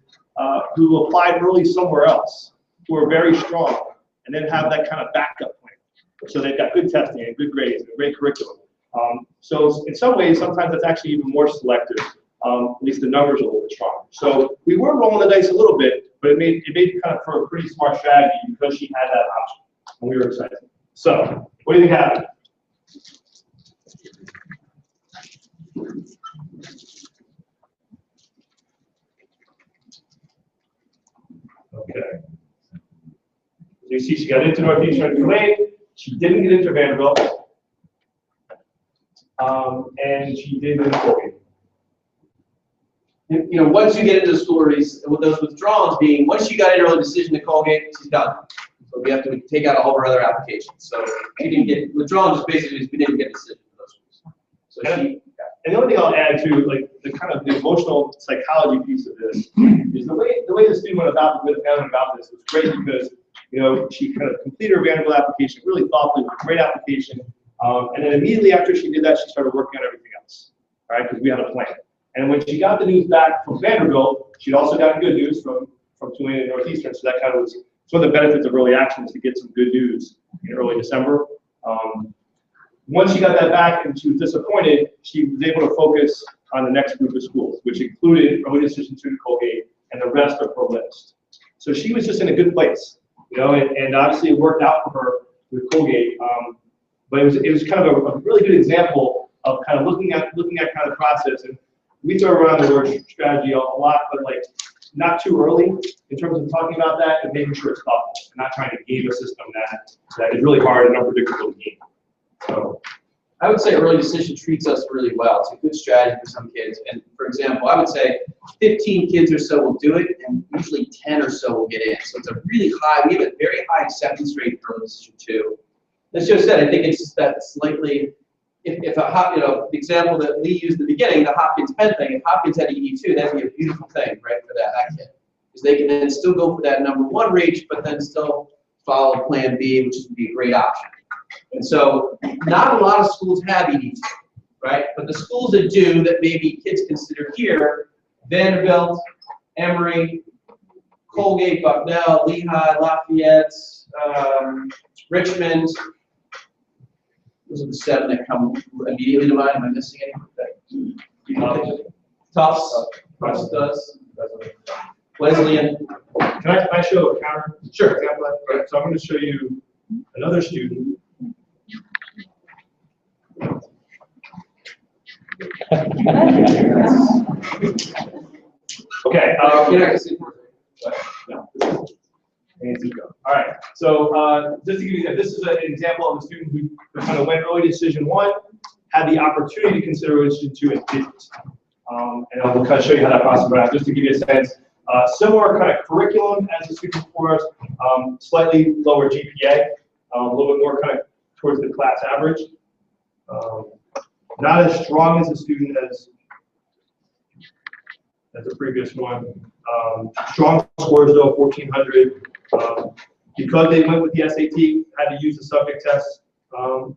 who applied early somewhere else, who are very strong, and then have that kind of backup plan. So they've got good testing and good grades and a great curriculum. So in some ways, sometimes that's actually even more selective. At least the numbers are a little bit stronger. So we were rolling the dice a little bit, but it made kind of for a pretty smart strategy because she had that option, and we were excited. So what do you think happened? Okay. So you see, she got into Northeastern Tulane. She didn't get into Vanderbilt, and she did into Colgate. Once you get into the stories, with those withdrawals being, once you got an early decision to Colgate, she's done. So we have to take out all of her other applications. So she didn't get withdrawal. Just basically, we didn't get a decision for those schools. So and the only thing I'll add to, like the kind of the emotional psychology piece of this, is the way the student went about with the family about this was great because she kind of completed her Vanderbilt application really thoughtfully, with a great application, and then immediately after she did that, she started working on everything else, right? Because we had a plan. And when she got the news back from Vanderbilt, she'd also gotten good news from Tulane and Northeastern. So that kind of was one of the benefits of early action, is to get some good news in early December. Once she got that back and she was disappointed, she was able to focus on the next group of schools, which included early decision student Colgate and the rest of her list. So she was just in a good place, you know, and obviously it worked out for her with Colgate. But it was kind of a really good example of kind of looking at kind of the process. And we throw around the word strategy a lot, but like not too early in terms of talking about that, and making sure it's thoughtful and not trying to game a system that is really hard and unpredictable to game. So I would say early decision treats us really well. It's a good strategy for some kids. And for example, I would say 15 kids or so will do it, and usually 10 or so will get in. So it's a really high, we have a very high acceptance rate for early decision too. As Joe said, I think it's just that slightly, if a, you know, the example that Lee used at the beginning, the Hopkins Penn thing, if Hopkins had ED2, that'd be a beautiful thing, right, for that kid. Because they can then still go for that #1 reach, but then still follow plan B, which would be a great option. And so not a lot of schools have ED2, right? But the schools that do, that maybe kids consider here, Vanderbilt, Emory, Colgate, Bucknell, Lehigh, Lafayette, Richmond. Those are the 7 that come immediately to mind. Am I missing anything? Tufts, Tufts does. Wesleyan. can I show a counter? Sure. Example? So I'm going to show you another student. Okay. You're not gonna see No. All right. So just to give you, this is an example of a student who kind of went early decision 1, had the opportunity to consider early decision 2, and didn't. And I'll kind of show you how that process went out, just to give you a sense. Similar kind of curriculum as the student before us, slightly lower GPA, a little bit more kind of towards the class average. Not as strong as the student as the previous one. Strong scores though, 1400. Because they went with the SAT, had to use the subject test.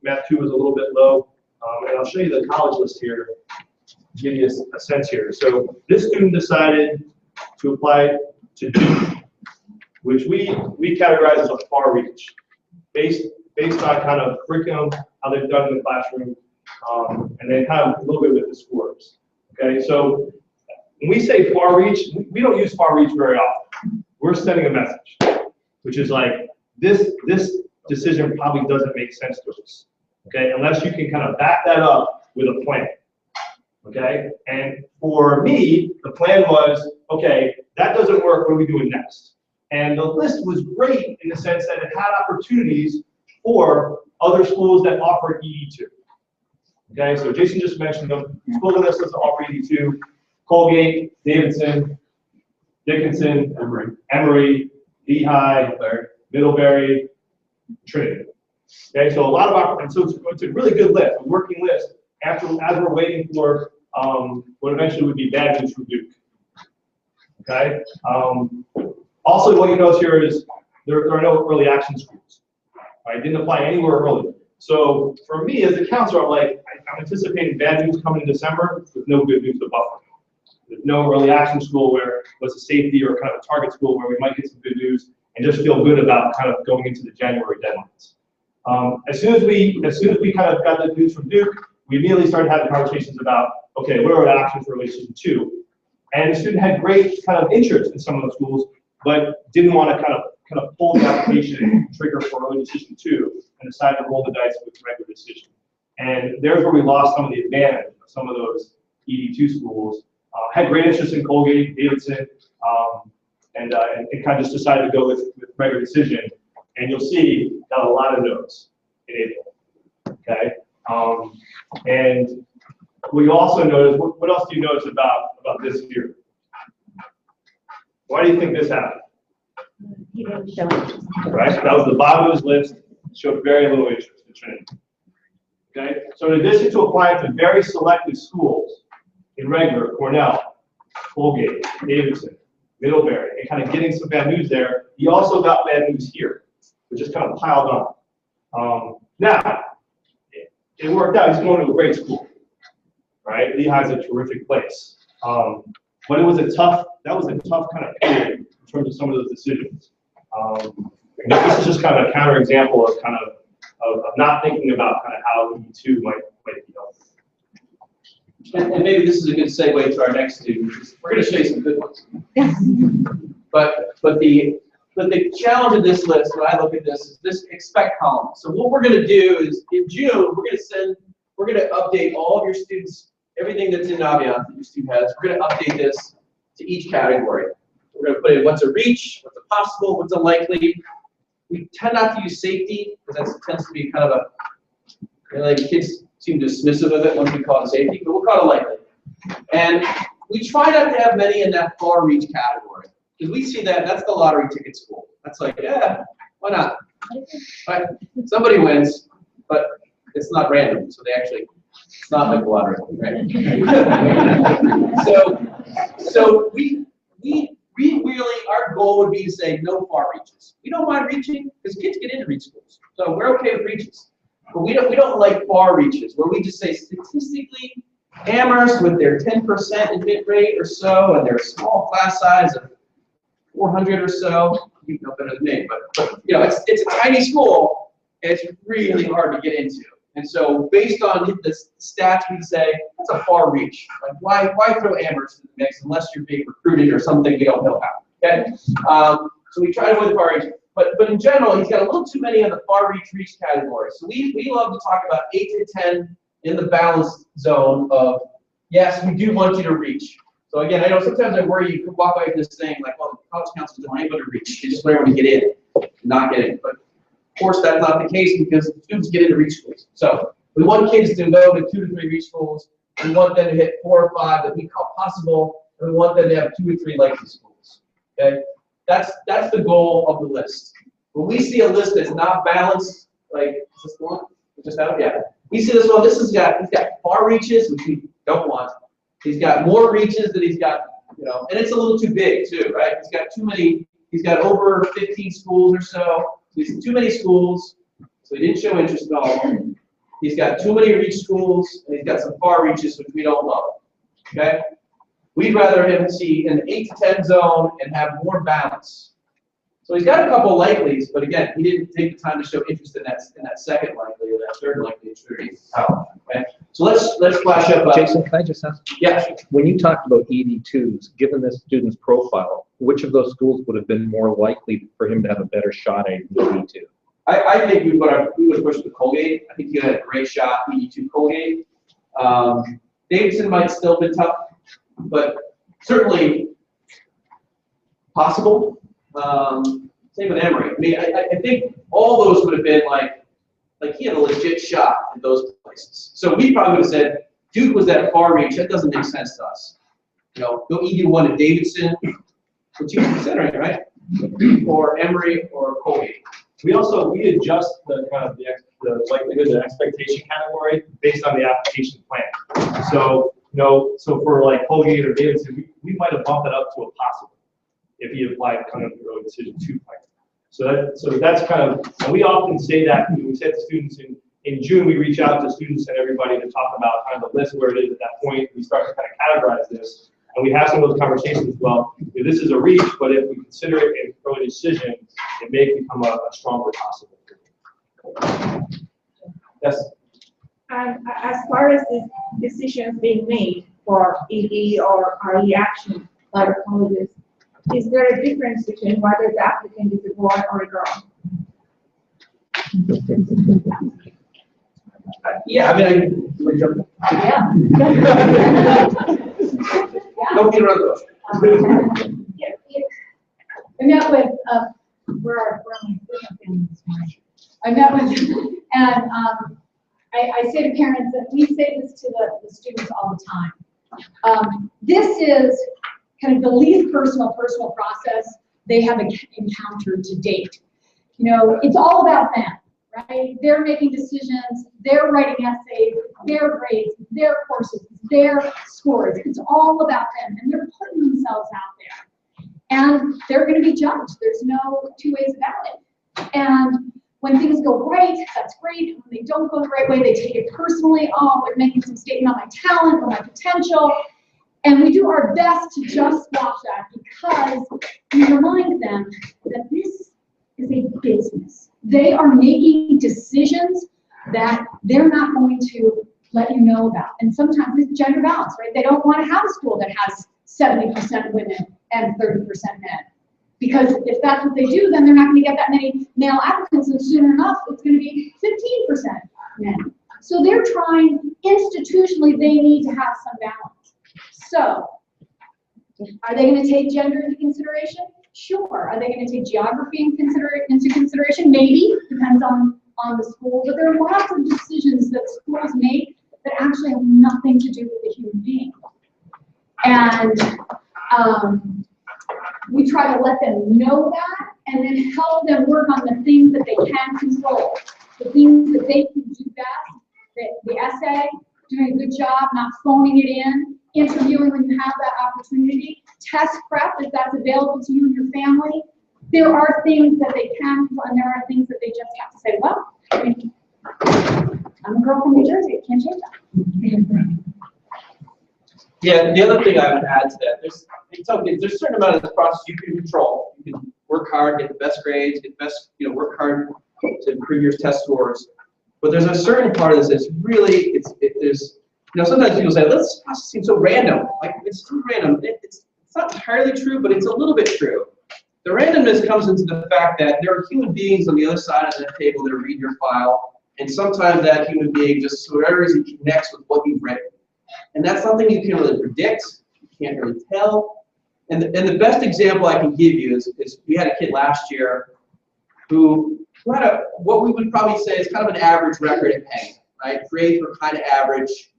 Math 2 was a little bit low. And I'll show you the college list here to give you a sense here. So this student decided to apply to Duke, which we categorize as a far reach, based on kind of curriculum, how they've done in the classroom, and then kind of a little bit with the scores. Okay, so when we say far reach, we don't use far reach very often. We're sending a message, which is like, this decision probably doesn't make sense to us, okay, unless you can kind of back that up with a plan, okay? And for me, the plan was, okay, that doesn't work, what are we doing next? And the list was great in the sense that it had opportunities for other schools that offered ED2. Okay, so Jason just mentioned them. Schools on this list that offer ED2: Colgate, Davidson, Dickinson, Emory, Lehigh, Middlebury, Trinity. Okay, so a lot of opportunities. So it's a really good list, a working list. As we're waiting for what eventually would be bad news from Duke. Okay. Also, what you notice here is there are no early action schools. Right? Didn't apply anywhere early. So for me as a counselor, I'm anticipating bad news coming in December with no good news to buffer. There's no early action school where it was a safety or kind of a target school where we might get some good news and just feel good about kind of going into the January deadlines. As soon as we kind of got the news from Duke, we immediately started having conversations about, okay, what are our options for early decision 2? And the student had great kind of interest in some of the schools, but didn't want to kind of pull the application trigger for early decision 2 and decided to roll the dice with regular decision. And there's where we lost some of the advantage of some of those ED2 schools. Had great interest in Colgate, Davidson, and kind of just decided to go with regular decision. And you'll see got a lot of no's in April. Okay, and we also noticed. What else do you notice about this year? Why do you think this happened? He didn't show it. Right, so that was the bottom of his list. Showed very little interest in Trinity. Okay, so in addition to applying to very selective schools in regular, Cornell, Colgate, Davidson, Middlebury, and kind of getting some bad news there, he also got bad news here, which just kind of piled on. Now, it worked out. He's going to a great school, right? Lehigh's a terrific place. But it was that was a tough kind of period in terms of some of those decisions. This is just kind of a counterexample of kind of not thinking about kind of how E2 might be helpful. And maybe this is a good segue to our next student. We're going to show you some good ones. But the challenge of this list, when I look at this, is this expect column. So what we're going to do is in June, we're going to update all of your students, everything that's in Naviance that your student has. We're going to update this to each category. We're going to put in what's a reach, what's a possible, what's a likely. We tend not to use safety because that tends to be kind of like kids seem dismissive of it once we call it safety, but we'll call it likely. And we try not to have many in that far reach category because we see that's the lottery ticket school. That's like, yeah, why not? Right? Somebody wins, but it's not random, so they actually, it's not like the lottery, right? so we really, our goal would be to say no far reaches. We don't mind reaching because kids get into reach schools, so we're okay with reaches. But we don't like far reaches where we just say statistically Amherst with their 10% admit rate or so and their small class size of 400 or so. You know better than me, but you know it's a tiny school and it's really hard to get into. And so based on the stats, we'd say that's a far reach. Like why throw Amherst in the mix unless you're being recruited or something we don't know about? Okay, so we try to avoid the far reach. But in general, he's got a little too many in the far reach category. So we love to talk about 8 to 10 in the balance zone of, yes, we do want you to reach. So again, I know sometimes I worry you could walk away from this thing like, well, the college counselors don't want anybody to reach. They just want everyone to get in, not get in. But of course, that's not the case because students get into reach schools. So we want kids to go to 2 to 3 reach schools. We want them to hit 4 or 5 that we call possible, and we want them to have 2 or 3 likely schools. Okay? That's the goal of the list. When we see a list that's not balanced, like is this one, just out, yeah. We see this one. He's got far reaches, which we don't want. He's got more reaches than he's got, you know, and it's a little too big too, right? He's got too many. He's got over 15 schools or so. He's too many schools, so he didn't show interest at all. He's got too many reach schools, and he's got some far reaches, which we don't love. Okay. We'd rather him see an 8 to 10 zone and have more balance. So he's got a couple likelies, but again, he didn't take the time to show interest in that second likely or that third likely. Okay? So let's flash up. Jason, can I just ask? Yeah. When you talked about ED2s, given this student's profile, which of those schools would have been more likely for him to have a better shot at ED2? I think we would push the Colgate. I think he had a great shot, ED2 Colgate. Davidson might still be tough, but certainly possible. Same with Emory. I mean, I think all those would have been like he had a legit shot in those places. So we probably would have said, Duke was that far reach. That doesn't make sense to us. You know, go ED1 at Davidson, which you're considering, right? Or Emory or Colgate. We adjust the kind of the likelihood and expectation category based on the application plan. So so for like Colgate or Davidson, we might have bumped it up to a possible if he applied kind of the early decision 2 plan. So that's kind of, and we often say that when we say to students in June, we reach out to students and everybody to talk about kind of the list where it is at that point. We start to kind of categorize this, and we have some of those conversations. Well, this is a reach, but if we consider it an early decision, it may become a stronger possible. Yes. As far as the decisions being made for ED or RE action by the colleges, is there a difference between whether the applicant is a boy or a girl? Yeah, I mean, Yeah. don't get around those. I met with, where are my family this morning? I met with, and I say to parents that we say this to the students all the time. This is kind of the least personal process they have encountered to date. You know, it's all about them, right? They're making decisions, they're writing essays, their grades, their courses, their scores. It's all about them, and they're putting themselves out there. And they're going to be judged. There's no 2 ways about it. And when things go right, that's great. And when they don't go the right way, they take it personally. Oh, they're making some statement on my talent or my potential. And we do our best to just watch that because we remind them that this is a business. They are making decisions that they're not going to let you know about. And sometimes it's gender balance, right? They don't want to have a school that has 70% women and 30% men. Because if that's what they do, then they're not going to get that many male applicants, and soon enough, it's going to be 15% men. So they're trying, institutionally, they need to have some balance. So, are they going to take gender into consideration? Sure. Are they going to take geography into consideration? Maybe, depends on the school. But there are lots of decisions that schools make that actually have nothing to do with the human being. And we try to let them know that and then help them work on the things that they can control, the things that they can do best, the essay, doing a good job, not phoning it in, interviewing when you have that opportunity, test prep if that's available to you and your family. There are things that they can control, and there are things that they just have to say, well, I mean, I'm a girl from New Jersey, I can't change that. Yeah, the other thing I would add to that, there's a certain amount of this process you can control. You can work hard, get the best grades, work hard to improve your test scores. But there's a certain part of this that's really, sometimes people say, this process seems so random. Like, it's too random. It's not entirely true, but it's a little bit true. The randomness comes into the fact that there are human beings on the other side of that table that read your file, and sometimes that human being just, for whatever reason, connects with what you've written. And that's something you can't really predict, you can't really tell. And the best example I can give you is we had a kid last year who had what we would probably say is kind of an average record at Penn, right? Grades were kind of average,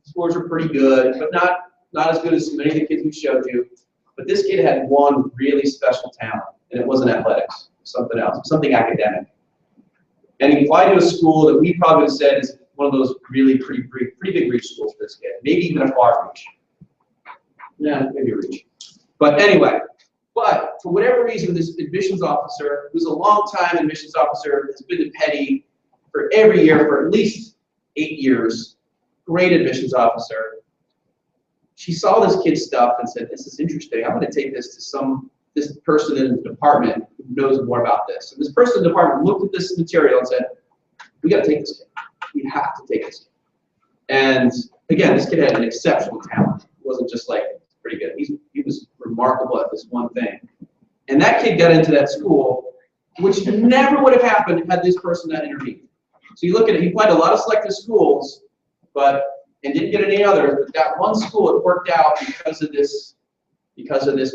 scores were pretty good, but not as good as many of the kids we showed you. But this kid had one really special talent, and it wasn't athletics, something else, something academic. And he applied to a school that we probably would have said is one of those really pretty big reach schools for this kid, maybe even a far reach. Yeah, maybe a reach. But anyway, but for whatever reason, this admissions officer, who's a long-time admissions officer, has been to Petty for every year for at least 8 years, great admissions officer. She saw this kid's stuff and said, this is interesting. I'm going to take this to this person in the department who knows more about this. And this person in the department looked at this material and said, we got to take this kid. We have to take this kid. And again, this kid had an exceptional talent. It wasn't just like pretty good. He was remarkable at this one thing. And that kid got into that school, which never would have happened had this person not intervened. So you look at it, he applied to a lot of selective schools, and didn't get any others, but that one school, it worked out because of this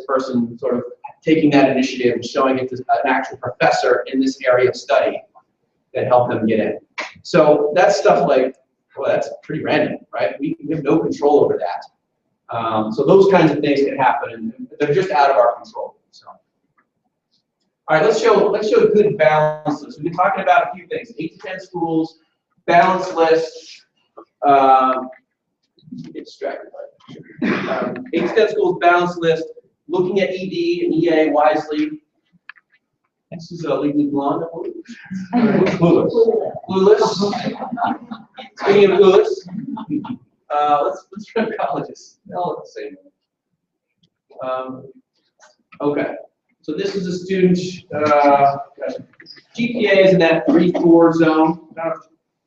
person sort of taking that initiative and showing it to an actual professor in this area of study that helped them get in. So that's stuff like, well, that's pretty random, right? We have no control over that. So those kinds of things can happen, and they're just out of our control. So, all right, let's show a good balance list. We've been talking about a few things: 8 to 10 schools, balance list. Get distracted by 8 to 10 schools, balance list. Looking at ED and EA wisely. This is Legally Blonde. Clueless. Clueless. Speaking of clueless, let's try colleges. They all look the same. Okay. So this is a student. GPA is in that 3-4 zone. Kind of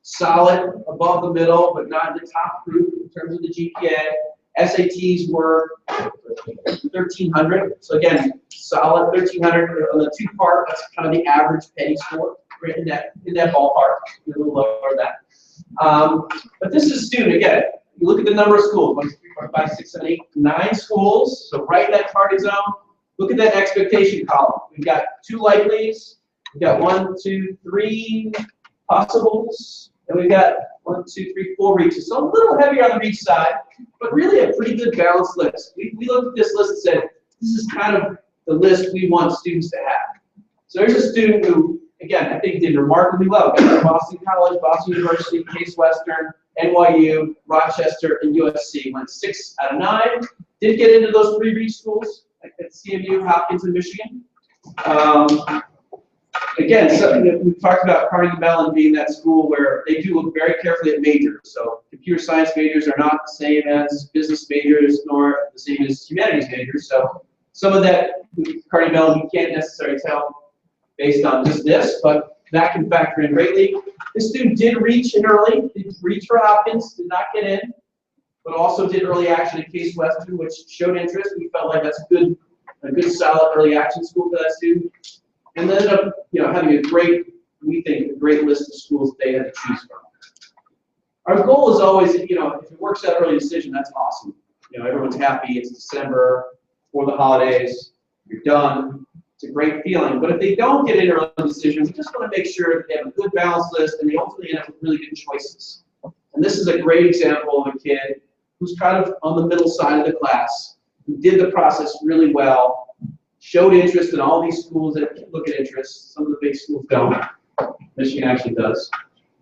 solid above the middle, but not in the top group in terms of the GPA. SATs were 1,300. So again, solid 1,300 on the 2-part. That's kind of the average Petty score, right in that ballpark, a little lower than that. But this is a student again. You look at the number of schools: 1, 2, 3, 4, 5, 6, 7, 8, 9 schools. So right in that target zone. Look at that expectation column. We've got 2 likelies. We've got 1, 2, 3 possibles. And we've got 1, 2, 3, 4 reaches. So a little heavier on the reach side, but really a pretty good balanced list. We looked at this list and said, this is kind of the list we want students to have. So there's a student who, again, I think did remarkably well. Got Boston College, Boston University, Case Western, NYU, Rochester, and USC. Went 6 out of 9. Did get into those 3 reach schools, like at CMU, Hopkins, and Michigan. again, so, we've talked about Carnegie Mellon being that school where they do look very carefully at majors. So computer science majors are not the same as business majors, nor the same as humanities majors. So some of that with Carnegie Mellon you can't necessarily tell based on just this, but that can factor in greatly. This student did reach in early, did reach for Hopkins, did not get in, but also did early action at Case Western, which showed interest. We felt like that's a good solid early action school for that student. And then ended up, having a great, we think, a great list of schools they had to choose from. Our goal is always, if it works out early decision, that's awesome. Everyone's happy, it's December, before the holidays, you're done. It's a great feeling. But if they don't get in early decision, we just want to make sure that they have a good balanced list and they ultimately end up with really good choices. And this is a great example of a kid who's kind of on the middle side of the class, who did the process really well, showed interest in all these schools that look at interest. Some of the big schools don't. Michigan actually does,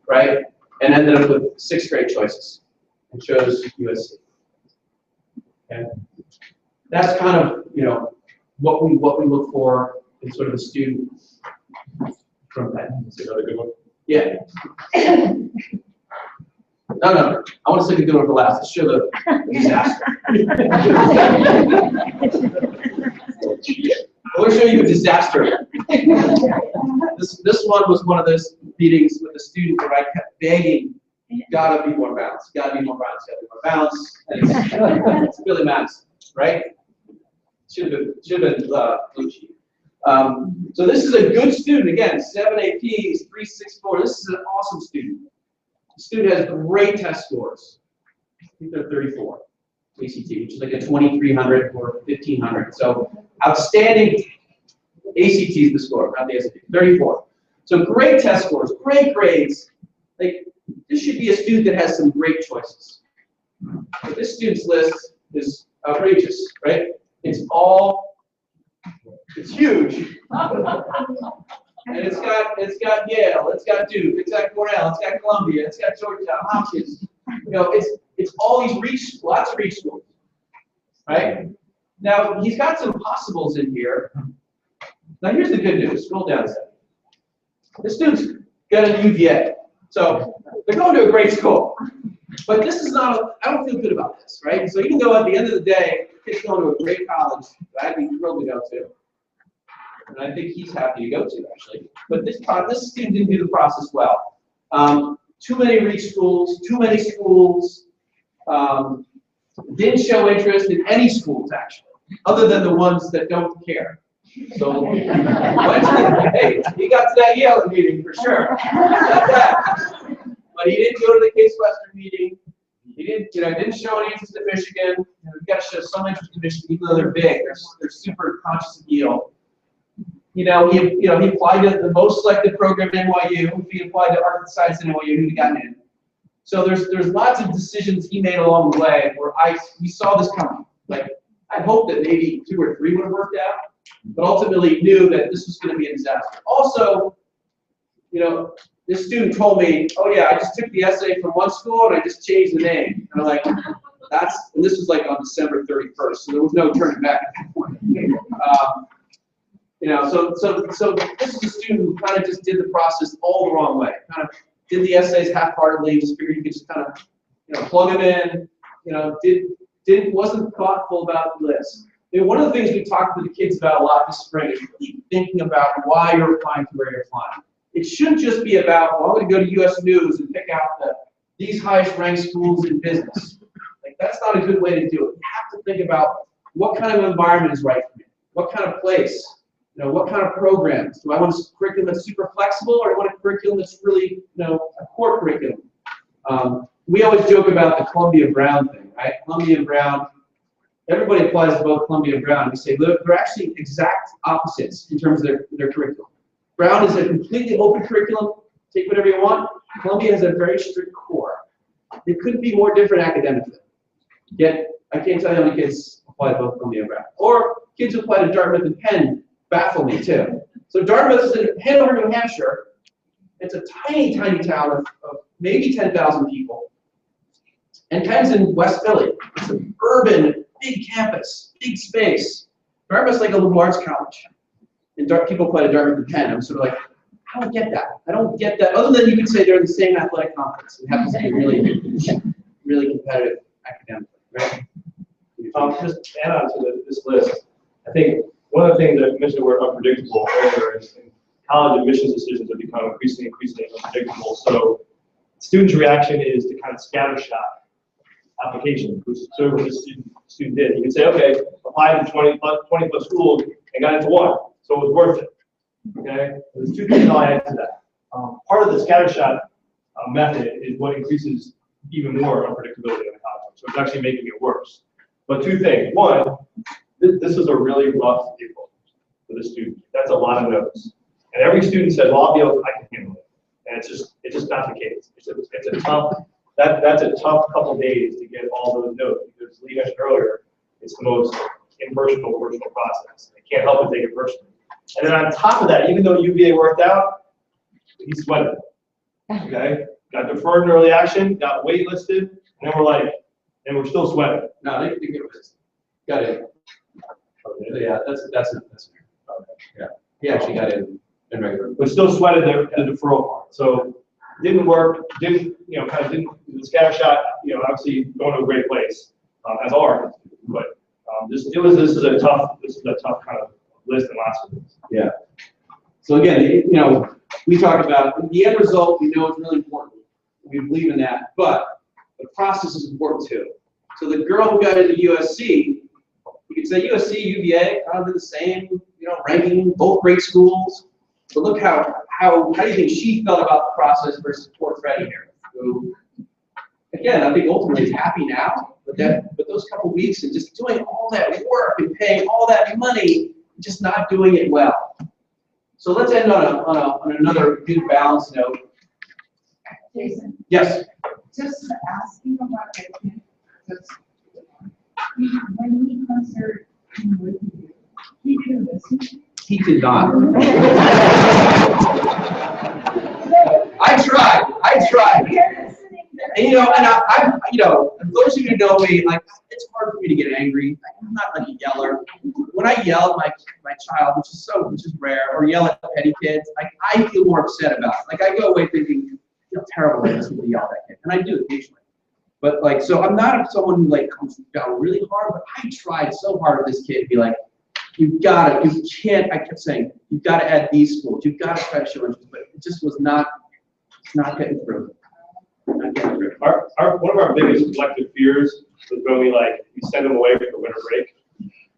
right? And ended up with 6 great choices and chose USC. Okay, that's kind of what we look for in sort of a student from that. That's another good one. Yeah. No. I want to say the good one for last. Let's show the disaster. I want to show you a disaster. This one was one of those meetings with a student where I kept begging, gotta be more balanced, gotta be more balanced, gotta be more balanced. And it's Billy Madison, right? Should have been blue sheet. So this is a good student, again, 7 APs, 364. This is an awesome student. The student has great test scores. I think they're 34 ACT, which is like a 2300 or 1500. So outstanding ACT is the score, not the SAT. 34. So great test scores, great grades. Like this should be a student that has some great choices. But this student's list is outrageous, right? It's huge. And it's got Yale, it's got Duke, it's got Cornell, it's got Columbia, it's got Georgetown, Hopkins. It's all these lots of reach schools, right? Now he's got some possibles in here. Now here's the good news. Scroll down a second. This student's got a UVA, so they're going to a great school. But this is not. I don't feel good about this, right? So even though at the end of the day, kid's going to a great college, I'd be thrilled to go to. And I think he's happy to go to, actually. But this student didn't do the process well. Too many reach schools, too many schools, didn't show interest in any schools, actually, other than the ones that don't care. So, hey, he got to that Yale meeting for sure. But he didn't go to the Case Western meeting. He didn't show any interest in Michigan. You've got to show some interest in Michigan, even though they're big. They're super conscious of Yale. He applied to the most selected program at NYU. If he applied to art and science at NYU, he'd have gotten in. So there's lots of decisions he made along the way where we saw this coming. Like I hoped that maybe 2 or 3 would have worked out, but ultimately knew that this was going to be a disaster. Also, this student told me, oh yeah, I just took the essay from one school and I just changed the name. And I'm like, and this was like on December 31st, so there was no turning back at that point. So this is a student who kind of just did the process all the wrong way. Kind of did the essays half-heartedly, just figured you could just kind of, plug them in. Wasn't thoughtful about the list. One of the things we talked to the kids about a lot this spring is really thinking about why you're applying to where you're applying. It shouldn't just be about, well, I'm going to go to US News and pick out these highest-ranked schools in business. Like that's not a good way to do it. You have to think about what kind of environment is right for me. What kind of place? What kind of programs? Do I want a curriculum that's super flexible, or do I want a curriculum that's really, a core curriculum? We always joke about the Columbia Brown thing, right? Columbia and Brown, everybody applies to both Columbia and Brown. We say they're actually exact opposites in terms of their curriculum. Brown is a completely open curriculum, take whatever you want. Columbia has a very strict core. It couldn't be more different academically. Yet, I can't tell you how many kids apply to both Columbia and Brown. Or kids who apply to Dartmouth and Penn baffle me too. So Dartmouth is in Hanover, New Hampshire. It's a tiny, tiny town of maybe 10,000 people. And Penn's in West Philly. It's an urban, big campus, big space. Dartmouth's like a liberal arts college. And people apply to Dartmouth and Penn. I'm sort of like, I don't get that. I don't get that, other than you could say they're in the same athletic conference. It happens to be really, really competitive academically, right? Just to add on to this list, I think one of the things that mentioned the word unpredictable earlier is college admissions decisions have become increasingly unpredictable. So students' reaction is to kind of scattershot applications, which is sort of what this student did. You can say, okay, applied to 20 plus schools and got into one, so it was worth it. Okay, there's two things I'll add to that. Part of the scattershot method is what increases even more unpredictability in the college, so it's actually making it worse. But two things. One, this is a really rough April for the student. That's a lot of notes. And every student says, well, I can handle it. And it's just not the case. It's a tough, that's a tough couple days to get all those notes, because Lee mentioned earlier, it's the most impersonal personal process. They can't help but take it personally. And then on top of that, even though UVA worked out, he sweated. Okay? Got deferred in early action, got waitlisted, and then we're still sweating. No, they get this. Got it. Okay. Yeah, that's it. Yeah. He actually got in regular. But still sweated the deferral part. So didn't work, the scattershot, obviously going to a great place, as ours, but this is a tough kind of list and lots of things. Yeah. So again, we talk about the end result, we know it's really important. We believe in that, but the process is important too. So the girl who got into USC, you could say USC, UVA, kind of the same, ranking, both great schools. But look how do you think she felt about the process versus poor Freddie here, who, again, I think ultimately is happy now, but those couple weeks and just doing all that work and paying all that money, just not doing it well. So let's end on another good balanced note. Jason, Yes. just asking about that kid, when he considered him with you, he didn't listen. He did not. I tried. And and those of you who know me, like, it's hard for me to get angry. I'm not like a yeller. When I yell at my child, which is rare, or yell at petty kids, like, I feel more upset about it. Like, I go away thinking, terrible way to yell at that kid, and I do occasionally. But like, so I'm not someone who like comes down really hard, but I tried so hard with this kid to be like, you can't, I kept saying, you've got to add these schools, you've got to try to show interest, but it just was not getting through. Not getting through. One of our biggest collective fears was when we send them away for winter break.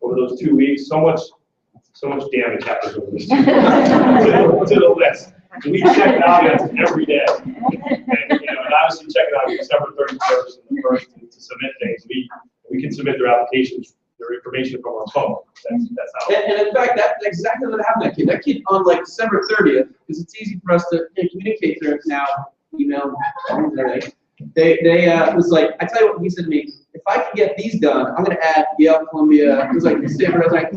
Over those 2 weeks, so much damage happens over this. to the list. We check audience every day. And obviously check it out December 31st and the 1st to submit things. We can submit their applications, their information from our phone. That's how. And in fact, that's exactly what happened to that kid. That kid on December 30th, because it's easy for us to communicate through now, email, phones, and everything. They was like, I tell you what he said to me, if I can get these done, I'm going to add Yale, Columbia. It was like Stanford. I was like,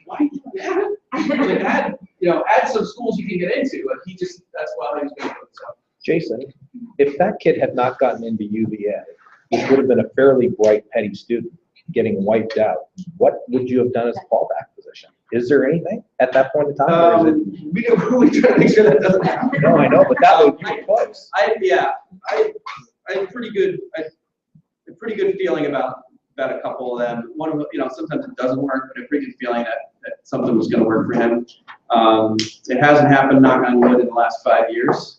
why do you add it? Like, add some schools you can get into. But that's why he was going to do it. So. Jason, if that kid had not gotten into UVA, he would have been a fairly bright, petty student getting wiped out. What would you have done as a fallback position? Is there anything at that point in time? Or is it... We try to make sure that doesn't happen. No, I know, but that would be close. I have a pretty good feeling about a couple of them. One of them, sometimes it doesn't work, but a pretty good feeling that something was going to work for him. It hasn't happened, knock on wood, in the last 5 years.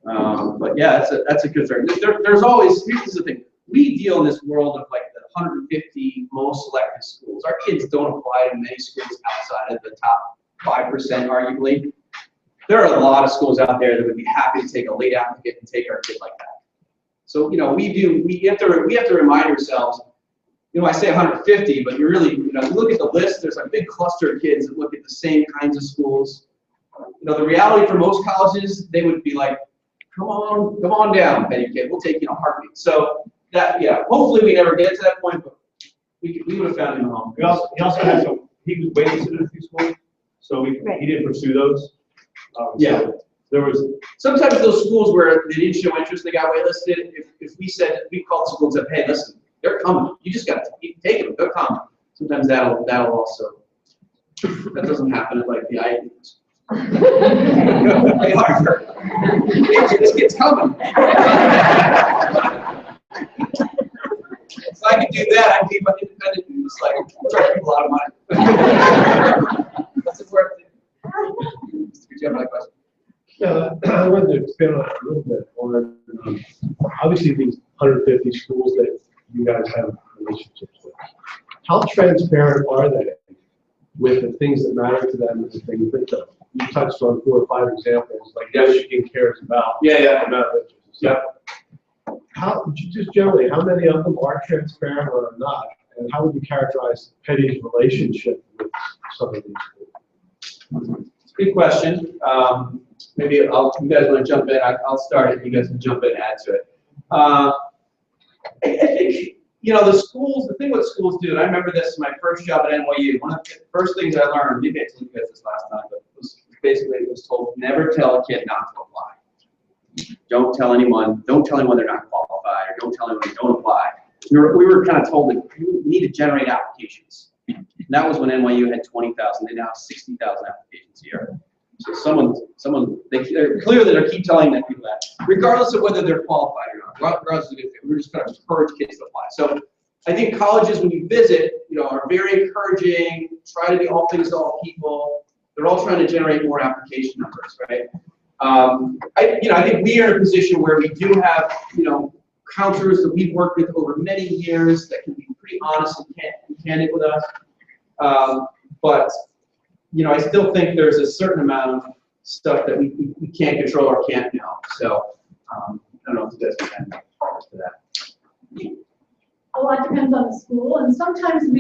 But yeah, that's a concern. There's always, here's the thing. We deal in this world of like the 150 most selective schools. Our kids don't apply to many schools outside of the top 5%, arguably. There are a lot of schools out there that would be happy to take a late applicant and take our kid like that. So, we have to remind ourselves, I say 150, but you really, you look at the list, there's a big cluster of kids that look at the same kinds of schools. The reality for most colleges, they would be like, come on down, petty kid, we'll take you in a heartbeat. So hopefully we never get to that point, but we would have found him a home. He also had he was waitlisted in a few schools, so he didn't pursue those. So there was sometimes those schools where they didn't show interest, they got waitlisted. If we called schools and said, hey, listen, they're coming. You just got to take them. They're coming. Sometimes that'll also, that doesn't happen at like the Ivy. Hey, Hartford, this kid's coming. If I could do that, I'd be an independent and just like charge people a lot of money. What's it worth? Mr. Chairman, my question. Yeah, I wanted to expand on that a little bit. On, obviously, these 150 schools that you guys have relationships with, how transparent are they with the things that matter to them and the things that don't? You touched on 4 or 5 examples, like Michigan cares about. Yeah. Amount of interest. Yeah. How, just generally, how many of them are transparent or are not? And how would you characterize Petty's relationship with some of these schools? Good question. Maybe you guys want to jump in. I'll start it. You guys can jump in and add to it. I think, the schools, the thing what schools do, and I remember this in my first job at NYU, one of the first things I learned, maybe I told you guys this last time, but it was told, never tell a kid not to apply. Don't tell anyone they're not qualified, or don't tell anyone they don't apply. We were kind of told that we need to generate applications. And that was when NYU had 20,000. They now have 60,000 applications a year. So they're clear that they keep telling that people that, regardless of whether they're qualified or not. Regardless of if we're just going to encourage kids to apply. So I think colleges, when you visit, are very encouraging. Try to be all things to all people. They're all trying to generate more application numbers, right? I think we are in a position where we do have, counselors that we've worked with over many years that can be pretty honest and candid with us. But I still think there's a certain amount of stuff that we can't control or can't know. So I don't know if you guys can add to that. A lot depends on the school, and sometimes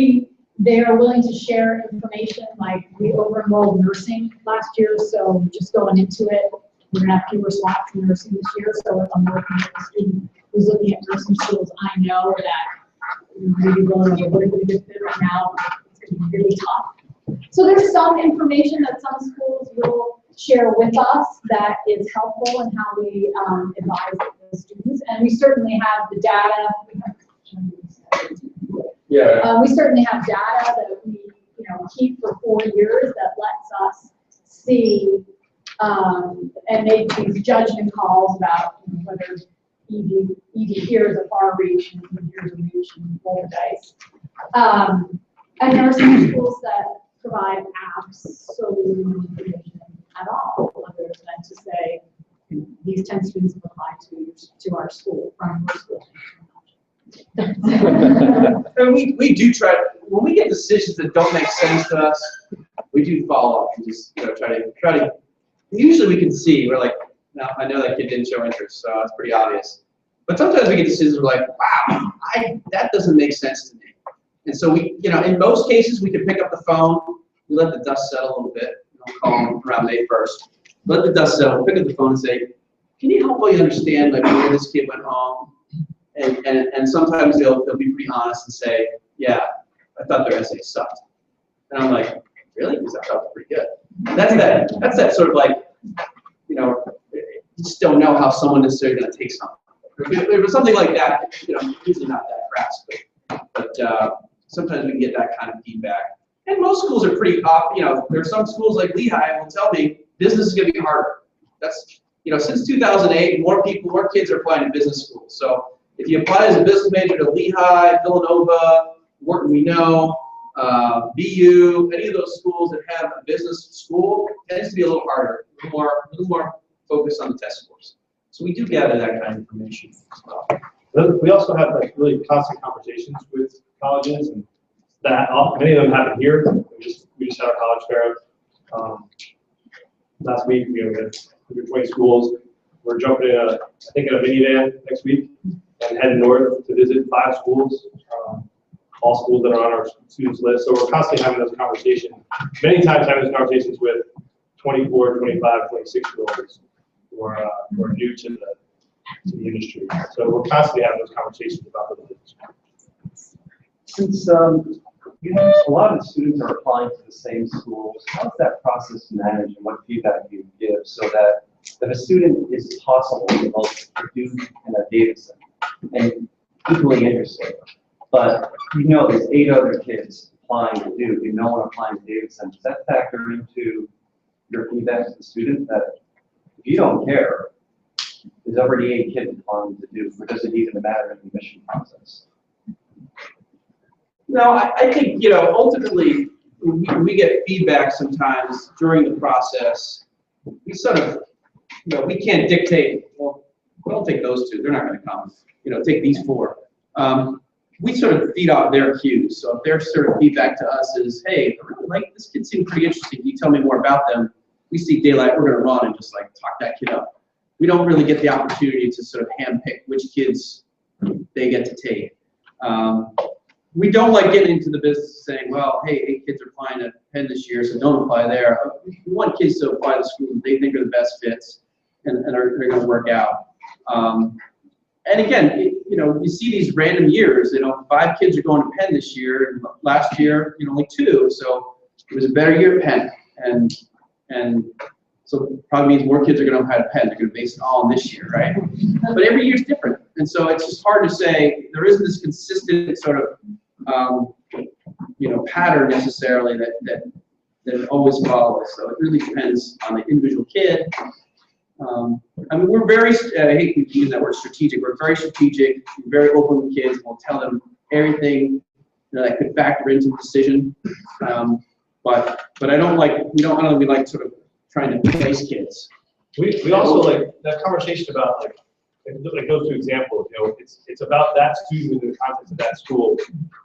they are willing to share information, like we over-enrolled nursing last year, so just going into it, we're gonna have fewer slots in nursing this year, so if I'm working with a student who's looking at nursing schools, I know that maybe going over what is a good fit right now, it's gonna be really tough. So there's some information that some schools will share with us that is helpful in how we advise the students, and we certainly have the data. We certainly have data that we keep for 4 years that lets us see and make these judgment calls about whether ED here is a far reach and here's a reach and roll the dice. And there are some schools that provide absolutely no information at all, other than to say these 10 students apply to our school, from your school. And we do try, when we get decisions that don't make sense to us, we do follow up and just try to. Usually we can see, we're like, no, I know that kid didn't show interest, so it's pretty obvious. But sometimes we get decisions we're like, wow, that doesn't make sense to me. And so we, in most cases we can pick up the phone, we let the dust settle a little bit. Call them around May 1st. Let the dust settle. Pick up the phone and say, can you help me understand where this kid went wrong? And sometimes they'll be pretty honest and say, yeah, I thought their essay sucked. And I'm like, really? Because I thought it was pretty good. That's that sort of like, you just don't know how someone necessarily going to take something. If it was something like that, usually not that crass, but sometimes we can get that kind of feedback. And most schools are pretty there are some schools like Lehigh will tell me business is going to be harder. That's, since 2008, more kids are applying to business schools. So if you apply as a business major to Lehigh, Villanova, Wharton, we know, BU, any of those schools that have a business school, tends to be a little harder, a little more focused on the test scores. So we do gather that kind of information as well. We also have really constant conversations with colleges, and that many of them happen here. We just had our college fair last week. We had 120 schools. We're jumping in I think in a minivan next week and heading north to visit 5 schools, all schools that are on our students list. So we're constantly having those conversations. Many times having those conversations with 24, 25, 26-year-olds who are new to the industry. So we're constantly having those conversations about those. Since a lot of the students are applying to the same schools, how is that process managed, and what feedback do you give so that if a student is possibly able to produce in a data set and equally interested, but there's 8 other kids applying to Duke and no one applying to Davidson, does that factor into your feedback to the student that if you don't care, there's already 8 kids applying to do, or does it even matter in the admission process? No, I think, ultimately, we get feedback sometimes during the process. We sort of, we can't dictate, well, don't take those 2, they're not gonna come. Take these 4. We sort of feed off their cues. So if their sort of feedback to us is, hey, I really like this kid, seems pretty interesting, can you tell me more about them? We see daylight, we're gonna run and just like talk that kid up. We don't really get the opportunity to sort of handpick which kids they get to take. We don't like getting into the business of saying, well, hey, 8 kids are applying at Penn this year, so don't apply there. We want kids to apply to schools that they think are the best fits and are going to work out. And again, you see these random years. 5 kids are going to Penn this year, and last year, only 2. So it was a better year at Penn, and so probably means more kids are going to apply to Penn. They're going to base it all on this year, right? But every year is different, and so it's just hard to say. There isn't this consistent sort of pattern necessarily that it always follows. So it really depends on the individual kid. We're very, I hate to use that word strategic, we're very strategic, very open with kids, we'll tell them everything that could factor into the decision. But I don't think we like sort of trying to place kids. We also like that conversation about like those 2 examples, it's about that student in the context of that school,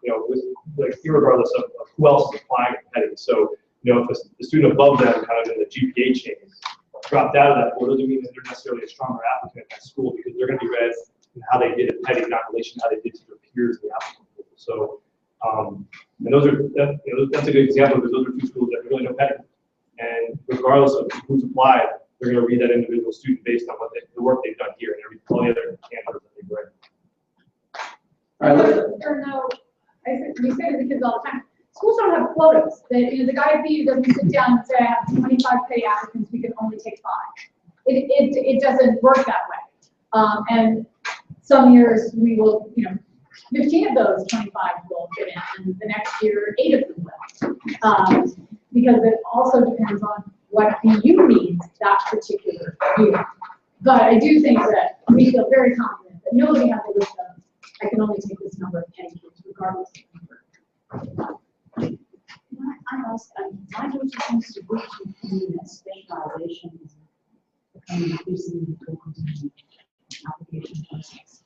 with like irregardless of who else is applying and heading. So, if the student above them kind of in the GPA chain dropped out of that, well, it doesn't mean that they're necessarily a stronger applicant at that school because they're going to be read in how they did at Petty, not in relation to how they did to their peers in the applicant pool. So, and that's a good example because those are 2 schools that really know Petty. And regardless of who's applied, they're going to read that individual student based on the work they've done here and all the other candidates that they've read. All right, We say to the kids all the time, schools don't have quotas. The guy at BU doesn't sit down and say, I have 25 paid applicants, we can only take 5. It doesn't work that way. And some years we will, 15 of those 25 will fit in, and the next year 8 of them will. Because it also depends on what BU needs that particular year. But I do think that we feel very confident that nobody has a list of, I can only take this number of Penn kids regardless of number. I asked, why don't you think to go to that specialization is becoming increasingly important in the application process?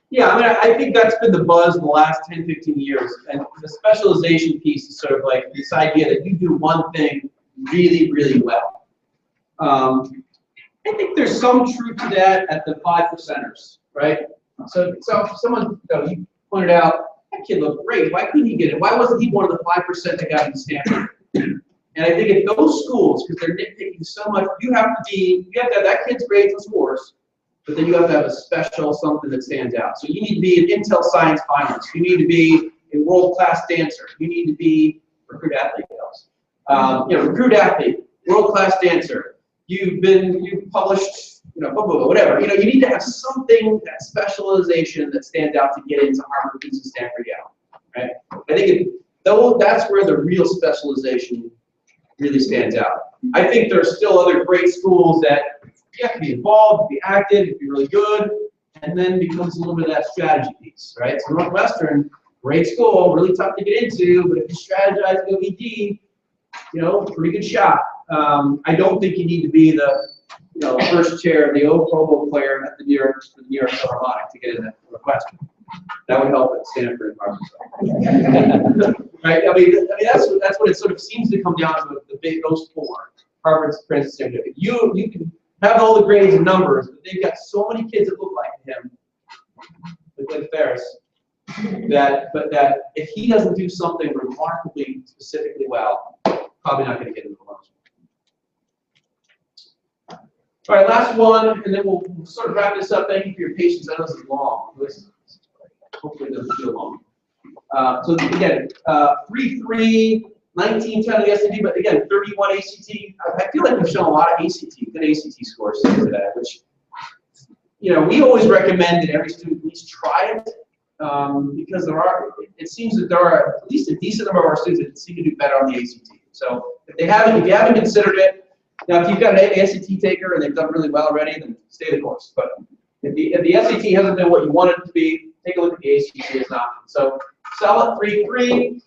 Yeah, I think that's been the buzz in the last 10, 15 years. And the specialization piece is sort of like this idea that you do one thing really, really well. I think there's some truth to that at the 5%ers, right? So someone, you pointed out, that kid looked great. Why couldn't he get it? Why wasn't he one of the 5% that got into Stanford? And I think at those schools, because they're nitpicking so much, you have to have that kid's grades and scores, but then you have to have a special something that stands out. So you need to be an Intel Science finalist. You need to be a world-class dancer. You need to be recruit athlete. Recruit athlete, world-class dancer. You've published, whatever. You need to have something, that specialization that stands out to get into Harvard, Princeton, Stanford, Yale. Right? I think that's where the real specialization really stands out. I think there are still other great schools that you have to be involved, be active, be really good, and then becomes a little bit of that strategy piece, right? So Northwestern, great school, really tough to get into, but if you strategize and go ED, pretty good shot. I don't think you need to be the first chair of the oboe player at the New York Philharmonic to get in Northwestern. That would help at Stanford and Harvard. Right? That's what it sort of seems to come down to. Those 4, Harvard, Princeton, Stanford. You can have all the grades and numbers, but they've got so many kids that look like him, like Ferris, that if he doesn't do something remarkably specifically well, probably not going to get into the lunch. All right, last one, and then we'll sort of wrap this up. Thank you for your patience. I know this is long. Hopefully it doesn't feel long. So again, 3.3, 19 on the SAT, but again, 31 ACT. I feel like we've shown a lot of good ACT scores today, which, we always recommend that every student at least try it. because it seems that there are at least a decent number of our students that seem to do better on the ACT. So if you haven't considered it, now if you've got an ACT taker and they've done really well already, then stay the course. But if the SAT hasn't been what you want it to be, take a look at the ACT as an option. So solid 3-3.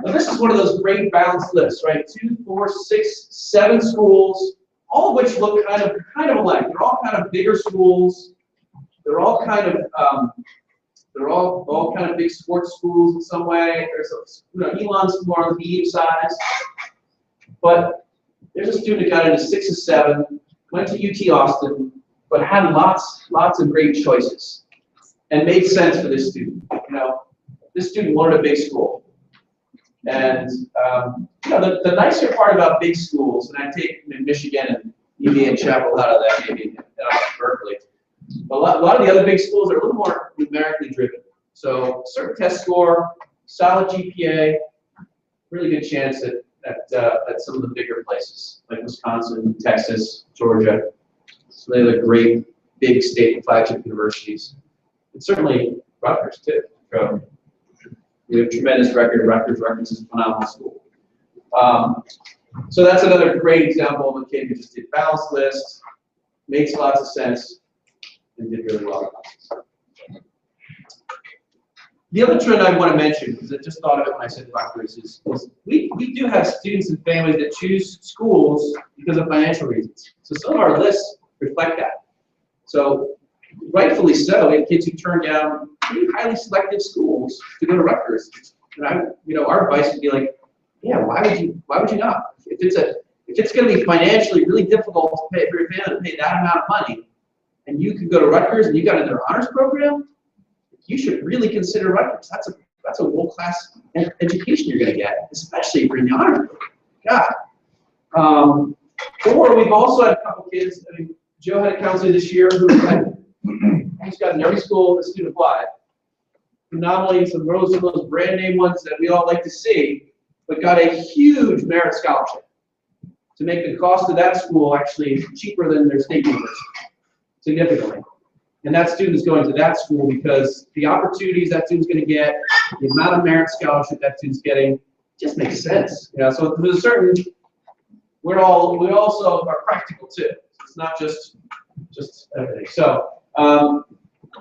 Now this is one of those great balanced lists, right? 2, 4, 6, 7 schools, all of which look kind of alike. They're all kind of bigger schools. They're all kind of big sports schools in some way. There's Elon's more on the medium size, but there's a student who got into 6 or 7, went to UT Austin, but had lots of great choices, and made sense for this student. This student wanted a big school, and the nicer part about big schools, and I take Michigan and UVA and Chapel out of that, maybe Berkeley. But a lot of the other big schools are a little more numerically driven. So certain test score, solid GPA, really good chance at some of the bigger places like Wisconsin, Texas, Georgia. Some of the other great big state flagship universities, and certainly Rutgers too. We have a tremendous record. Rutgers is a phenomenal school. So that's another great example of a kid who just did balanced lists, makes lots of sense, and did really well. The other trend I want to mention, because I just thought of it when I said Rutgers, is we do have students and families that choose schools because of financial reasons. So some of our lists reflect that. So rightfully so, we have kids who turn down pretty highly selective schools to go to Rutgers. And our advice would be like, yeah, why would you not? If it's going to be financially really difficult to pay for your family to pay that amount of money, and you could go to Rutgers and you got into their honors program, you should really consider Rutgers. That's a world-class education you're going to get, especially if you're in the honors program. God. Or we've also had a couple kids. I mean, Joe had a counselor this year who's got in every school the student applied. Phenomenally, some of those brand name ones that we all like to see, but got a huge merit scholarship to make the cost of that school actually cheaper than their state university, significantly. And that student is going to that school because the opportunities that student's going to get, the amount of merit scholarship that student's getting, just makes sense. So there's a certain, we also are practical too. It's not just everything. So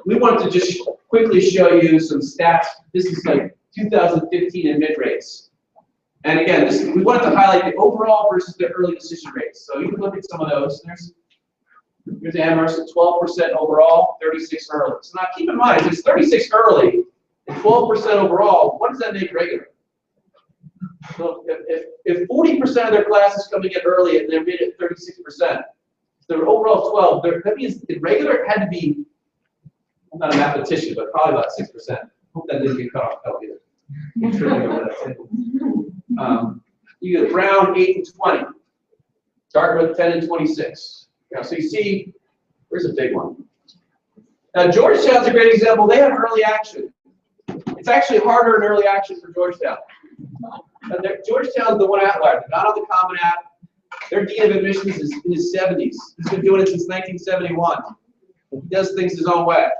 we wanted to just quickly show you some stats. This is like 2015 admit rates. And again, we wanted to highlight the overall versus the early decision rates. So you can look at some of those. Here's Amherst at 12% overall, 36 early. So now keep in mind, if it's 36 early and 12% overall, what does that make regular? So if 40% of their class is coming in early and they're made at 36%, their overall 12, that means the regular had to be, I'm not a mathematician, but probably about 6%. Hope that didn't get cut off either. I'm tripping over that. You get Brown 8 and 20, Dartmouth 10 and 26. So you see, where's a big one? Now Georgetown's a great example. They have early action. It's actually harder in early action for Georgetown. Georgetown's the one outlier. They're not on the Common App. Their dean of admissions is in his 70s. He's been doing it since 1971. He does things his own way.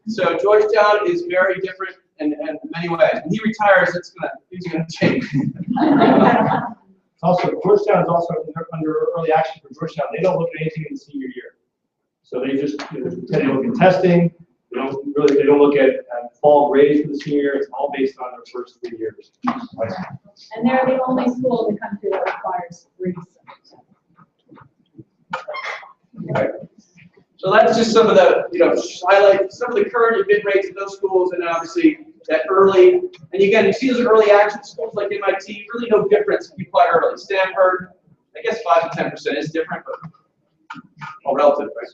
So Georgetown is very different in many ways. When he retires, things are going to change. Also, Georgetown is also under early action for Georgetown. They don't look at anything in the senior year. So they just tend to look at testing. They don't look at fall grades for the senior year. It's all based on their first 3 years. And they're the only school in the country that requires 3 semesters. Okay. So that's just some of the, highlight some of the current admit rates of those schools, and obviously that early. And again, you see those early action schools like MIT, really no difference if you apply early. Stanford, I guess 5 to 10% is different, but all relative, right?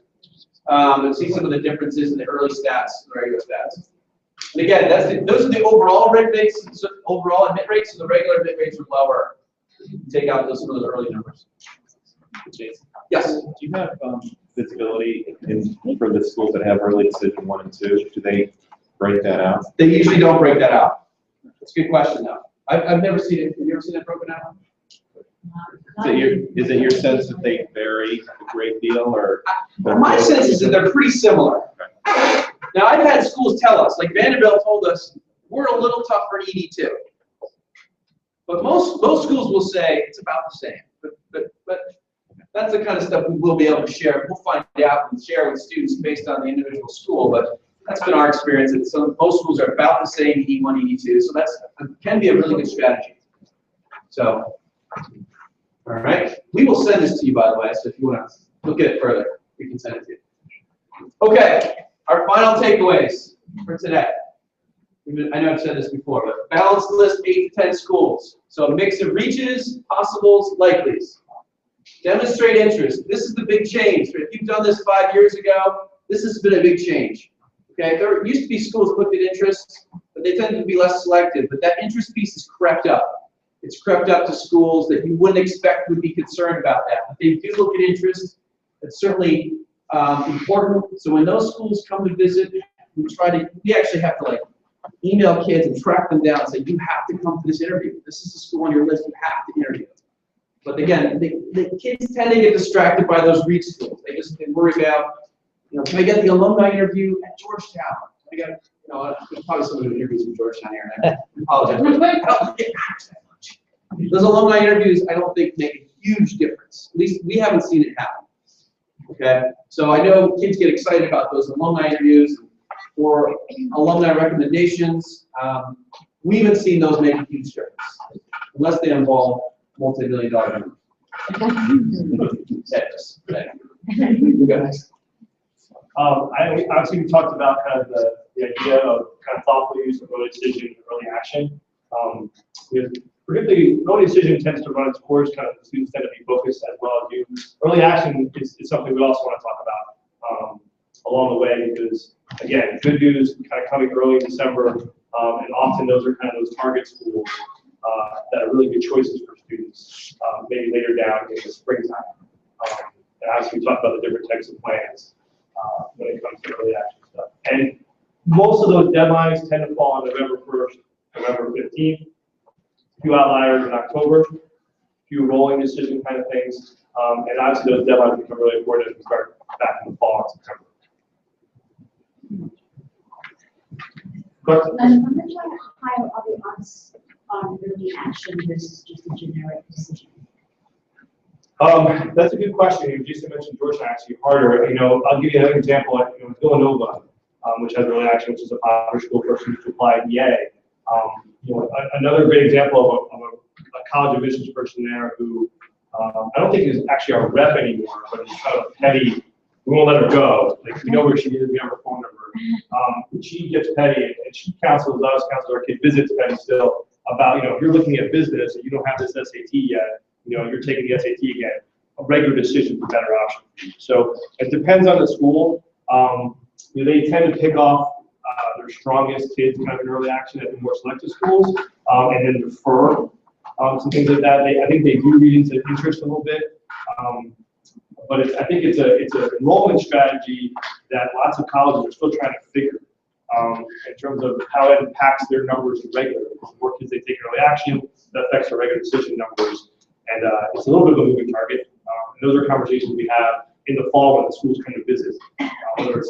And see some of the differences in the early stats, the regular stats. And again, those are the overall admit rates. So overall admit rates, so the regular admit rates are lower. Take out some of those early numbers. Yes. Do you have visibility for the schools that have early decision 1 and 2? Do they break that out? They usually don't break that out. That's a good question, though. I've never seen it. Have you ever seen it broken out? Is it your sense that they vary a great deal, or? My sense is that they're pretty similar. Now, I've had schools tell us, like Vanderbilt told us, we're a little tougher in ED2. But most schools will say it's about the same. But that's the kind of stuff we will be able to share. We'll find out and share with students based on the individual school. But that's been our experience. Most schools are about the same, ED1, ED2. So that can be a really good strategy. So, all right. We will send this to you, by the way. So if you want to look at it further, we can send it to you. Okay. Our final takeaways for today. I know I've said this before, but balanced list 8 to 10 schools. So a mix of reaches, possibles, likelies. Demonstrate interest. This is the big change. If you've done this 5 years ago, this has been a big change. Okay, there used to be schools that looked at interest, but they tended to be less selective. But that interest piece has crept up. It's crept up to schools that you wouldn't expect would be concerned about that. But they do look at interest. It's certainly important. So when those schools come to visit, we actually have to email kids and track them down and say, you have to come to this interview. This is a school on your list, you have to interview. But again, the kids tend to get distracted by those reach schools. They worry about, can I get the alumni interview at Georgetown? I got, there's probably someone who interviews from Georgetown here, and I apologize. But I don't get asked that much. Those alumni interviews, I don't think make a huge difference. At least we haven't seen it happen. Okay, so I know kids get excited about those alumni interviews or alumni recommendations. We haven't seen those make a huge difference unless they involve multi-million-dollar numbers. You guys. Obviously, we talked about kind of the idea of kind of thoughtful use of early decision and early action. Particularly, early decision tends to run its course, kind of the students tend to be focused as well as you. Early action is something we also want to talk about along the way because, again, good news kind of coming early in December, and often those are kind of those target schools that are really good choices for students, maybe later down in the springtime. And obviously, we talked about the different types of plans when it comes to early action stuff. And most of those deadlines tend to fall on November 1st, November 15th. A few outliers in October, a few rolling decision kind of things. And obviously, those deadlines become really important as we start back in the fall and September. And I'm going to try to hire other odds on early action versus just a generic decision. That's a good question. Jason mentioned Georgetown actually harder. I'll give you another example. Villanova, which has early action, which is a popular school for students to apply at EA. Another great example of a college admissions person there who I don't think is actually our rep anymore, but is kind of petty. We won't let her go. We know where she is, we have her phone number. She gets petty, and she counsels us, counsels our kid, visits petty still about, if you're looking at business and you don't have this SAT yet, you're taking the SAT again. A regular decision is a better option for you. So it depends on the school. They tend to pick off their strongest kids kind of in early action at the more selective schools, and then defer some things like that. I think they do read into interest a little bit, but I think it's an enrollment strategy that lots of colleges are still trying to figure in terms of how it impacts their numbers in regular. The more kids they take early action, that affects their regular decision numbers, and it's a little bit of a moving target. And those are conversations we have in the fall when the schools come to visit, whether it's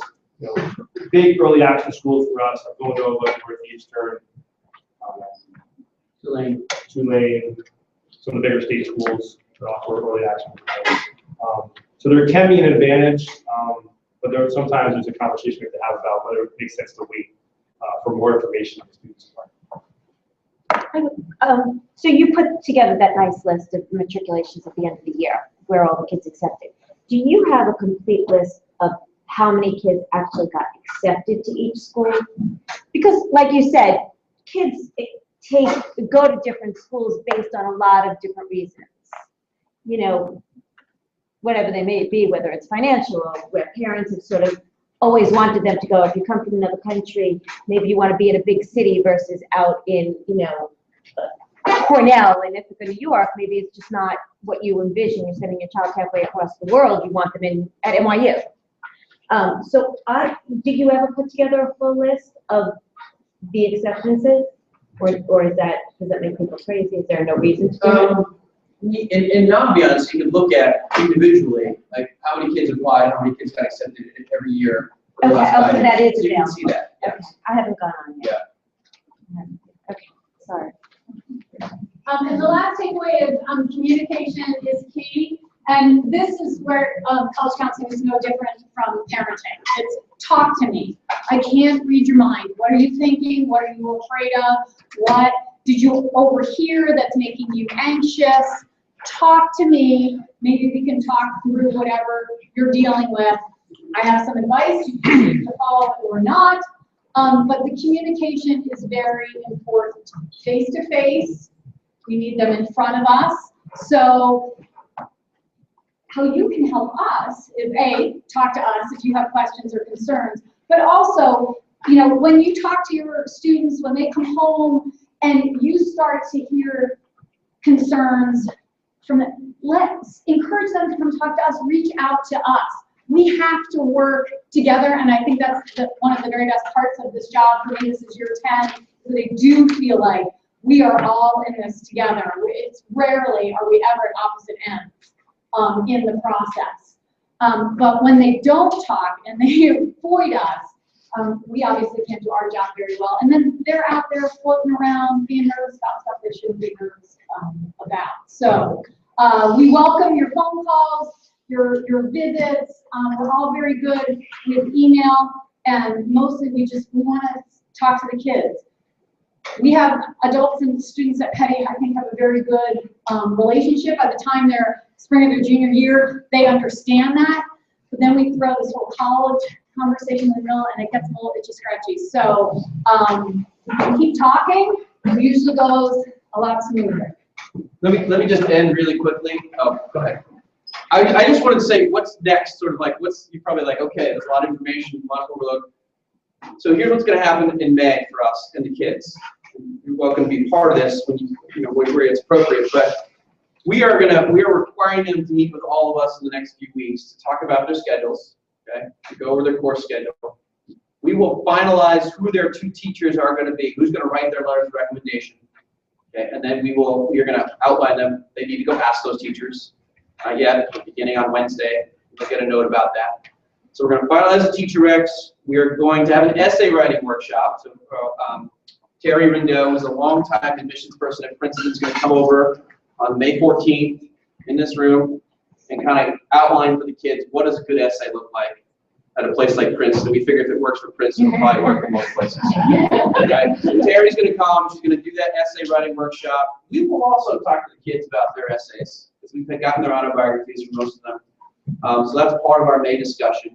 big early action schools for us, like Villanova, Northeastern, Tulane, some of the bigger state schools that offer early action. So there can be an advantage, but sometimes there's a conversation we have to have about whether it makes sense to wait for more information on the students. So you put together that nice list of matriculations at the end of the year, where all the kids accepted. Do you have a complete list of how many kids actually got accepted to each school? Because like you said, kids go to different schools based on a lot of different reasons. Whatever they may be, whether it's financial or where parents have sort of always wanted them to go. If you come from another country, maybe you want to be in a big city versus out in, Cornell. And if it's in New York, maybe it's just not what you envision. You're sending your child halfway across the world. You want them at NYU. Did you ever put together a full list of the acceptances? Or does that make people crazy? Is there no reason to do it? In non-Beyonce, you can look at individually, like how many kids applied, how many kids got accepted every year. Okay, last oh, five so years. that is So you can available. see that, yeah. I haven't gone on yet. Okay, sorry. And the last takeaway is communication is key. And this is where college counseling is no different from parenting. It's talk to me. I can't read your mind. What are you thinking? What are you afraid of? What did you overhear that's making you anxious? Talk to me. Maybe we can talk through whatever you're dealing with. I have some advice. You can choose to follow it or not. But the communication is very important. Face to face. We need them in front of us. So how you can help us is A, talk to us if you have questions or concerns, but also, you know, when you talk to your students, when they come home and you start to hear concerns from them, let's encourage them to come talk to us, reach out to us. We have to work together, and I think that's one of the very best parts of this job. For me, this is year 10, so they do feel like we are all in this together. It's rarely are we ever at opposite ends in the process. But when they don't talk and they avoid us, we obviously can't do our job very well. And then they're out there floating around being nervous about stuff they shouldn't be nervous about. So we welcome your phone calls, your visits. We're all very good with email, and mostly we want to talk to the kids. We have adults and students at Petty, I think, have a very good relationship. By the time they're spring of their junior year, they understand that. But then we throw this whole college conversation in the middle, and it gets a little itchy scratchy. So keep talking. It usually goes a lot smoother. Let me just end really quickly. Oh, go ahead. I just wanted to say what's next, sort of like you're probably like, okay, there's a lot of information, a lot of overload. So here's what's going to happen in May for us and the kids. You're welcome to be part of this when where it's appropriate, but we are requiring them to meet with all of us in the next few weeks to talk about their schedules, okay, to go over their course schedule. We will finalize who their 2 teachers are going to be, who's going to write their letters of recommendation, okay, and then we're going to outline them. They need to go ask those teachers. Not yet, beginning on Wednesday, we'll get a note about that. So we're going to finalize the teacher recs. We are going to have an essay writing workshop. So Terry Rindo, who's a longtime admissions person at Princeton, is going to come over on May 14th in this room and kind of outline for the kids what does a good essay look like at a place like Princeton. We figure if it works for Princeton, it'll probably work for most places. Okay? So Terry's going to come. She's going to do that essay writing workshop. We will also talk to the kids about their essays because we've gotten their autobiographies from most of them. So that's part of our May discussion.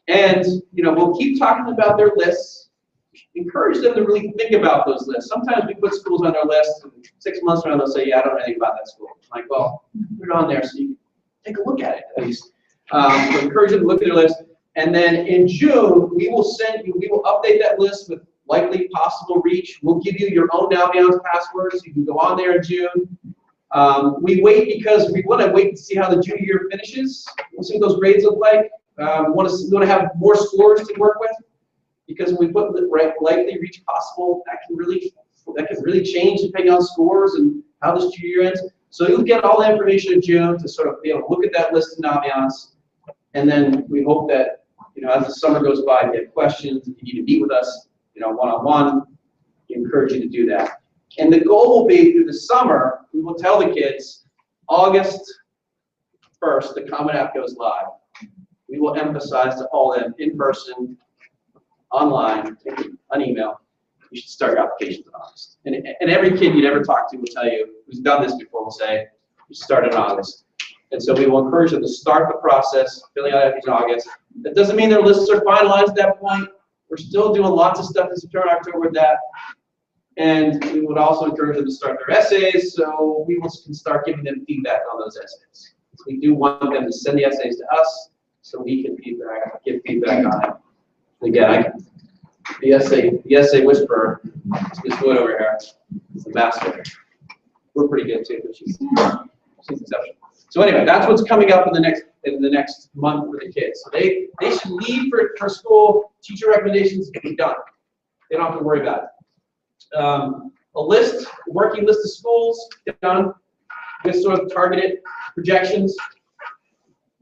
And we'll keep talking about their lists. Encourage them to really think about those lists. Sometimes we put schools on their list, and 6 months from now they'll say, yeah, I don't know anything about that school. I'm like, well, put it on there so you can take a look at it at least. So encourage them to look at their list. And then in June, we will update that list with likely possible reach. We'll give you your own Naviance password so you can go on there in June. We wait because we want to wait to see how the junior year finishes. We'll see what those grades look like. We want to have more scores to work with, because when we put likely reach possible, that can really change depending on scores and how this junior year ends. So you'll get all the information in June to sort of be able to look at that list in Naviance, and then we hope that as the summer goes by, if you have questions, if you need to meet with us, one-on-one, we encourage you to do that. And the goal will be through the summer, we will tell the kids, August 1st, the Common App goes live. We will emphasize to all of them in person, online, an email, you should start your applications in August. And every kid you'd ever talk to will tell you, who's done this before, will say, you start in August. And so we will encourage them to start the process, filling out apps in August. That doesn't mean their lists are finalized at that point. We're still doing lots of stuff in September and October with that. And we would also encourage them to start their essays, so we can start giving them feedback on those essays. So we do want them to send the essays to us, so we can give feedback on it. And again, the essay whisperer, Ms. Wood over here, is the master. We're pretty good too, but she's exceptional. So anyway, that's what's coming up in the next month for the kids. So they should leave for school. Teacher recommendations to be done. They don't have to worry about it. A working list of schools, get done with sort of targeted projections.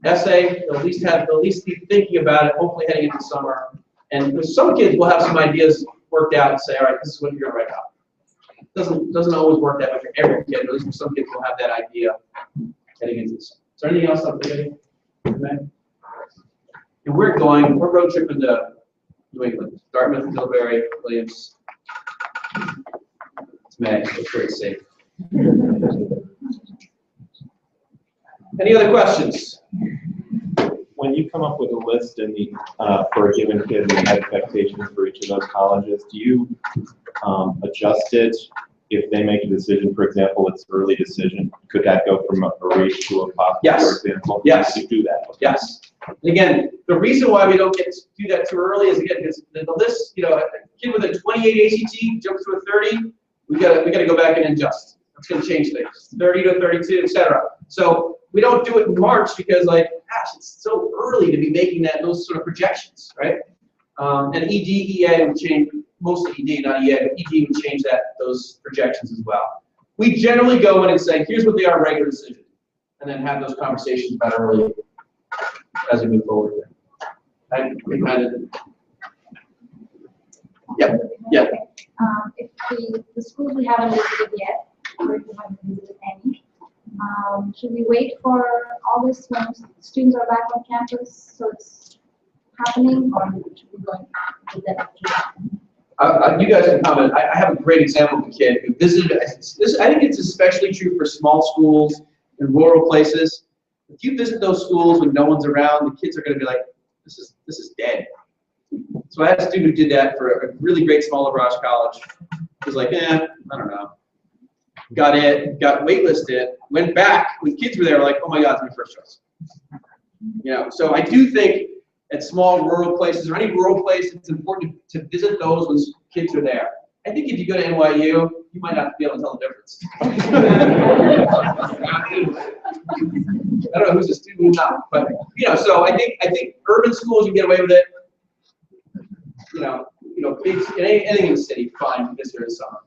essay, they'll at least be thinking about it, hopefully heading into summer. And with some kids, we'll have some ideas worked out and say, all right, this is what you're gonna write out. Doesn't always work that way for every kid, but at least for some kids, we'll have that idea heading into this. Is there anything else I'm forgetting? And we're road tripping to New England, Dartmouth, Middlebury, Williams. It's May, it's very safe. Any other questions? When you come up with a list and for a given kid and the expectations for each of those colleges, do you adjust it if they make a decision? For example, it's early decision. Could that go from a reach to a pop, Yes. for example? Yes. You do that. Yes. And again, the reason why we don't get to do that too early is again because the list, a kid with a 28 ACT jumps to a 30, we gotta go back and adjust. That's gonna change things. 30 to 32, etc. So we don't do it in March because gosh, it's so early to be making those sort of projections, right? And ED, EA would change, mostly ED, not EA, but ED would change those projections as well. We generally go in and say, here's what they are regular decision, and then have those conversations about early as we move forward. And we kind of, yep. If the schools we haven't visited yet, or if we haven't visited any, should we wait for August when students are back on campus so it's happening, or should we go to that? You guys can comment. I have a great example of a kid who visited. I think it's especially true for small schools and rural places. If you visit those schools when no one's around, the kids are going to be like, "This is dead." So I had a student who did that for a really great small LaGrange college. He was like, I don't know. Got waitlisted, went back when kids were there, like, oh my God, it's my first choice. So I do think at small rural places or any rural place, it's important to visit those when kids are there. I think if you go to NYU, you might not be able to tell the difference. I don't know who's a student who's not, but so I think urban schools you get away with it. Big, anything in the city, fine, because there is summer.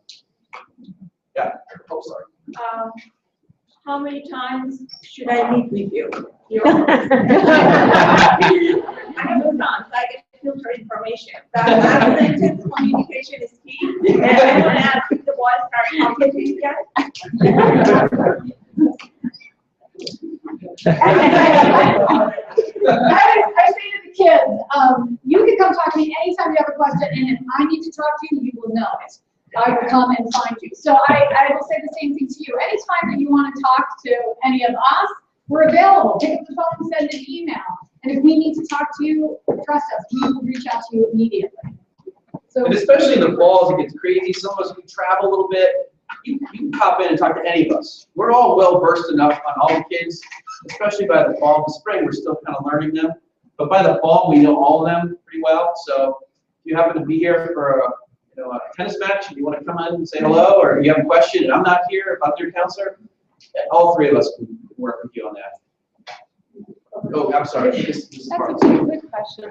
Yeah. Oh, sorry. How many times should I meet with you? I have no time, so I get to filter information. That intense communication is key. And I want to ask if the boys start competing yet. I say to the kids, you can come talk to me anytime you have a question, and if I need to talk to you, you will know it. I will come and find you. So I will say the same thing to you. Anytime that you want to talk to any of us, we're available. Pick up the phone, send an email. And if we need to talk to you, trust us, we will reach out to you immediately. So, and especially in the fall, as it gets crazy, some of us can travel a little bit. You can pop in and talk to any of us. We're all well versed enough on all the kids, especially by the fall. The spring, we're still kind of learning them. But by the fall, we know all of them pretty well. So if you happen to be here for a tennis match and you want to come in and say hello, or you have a question and I'm not here about your counselor, all three of us can work with you on that. Oh, I'm sorry. This is That's part. a quick question.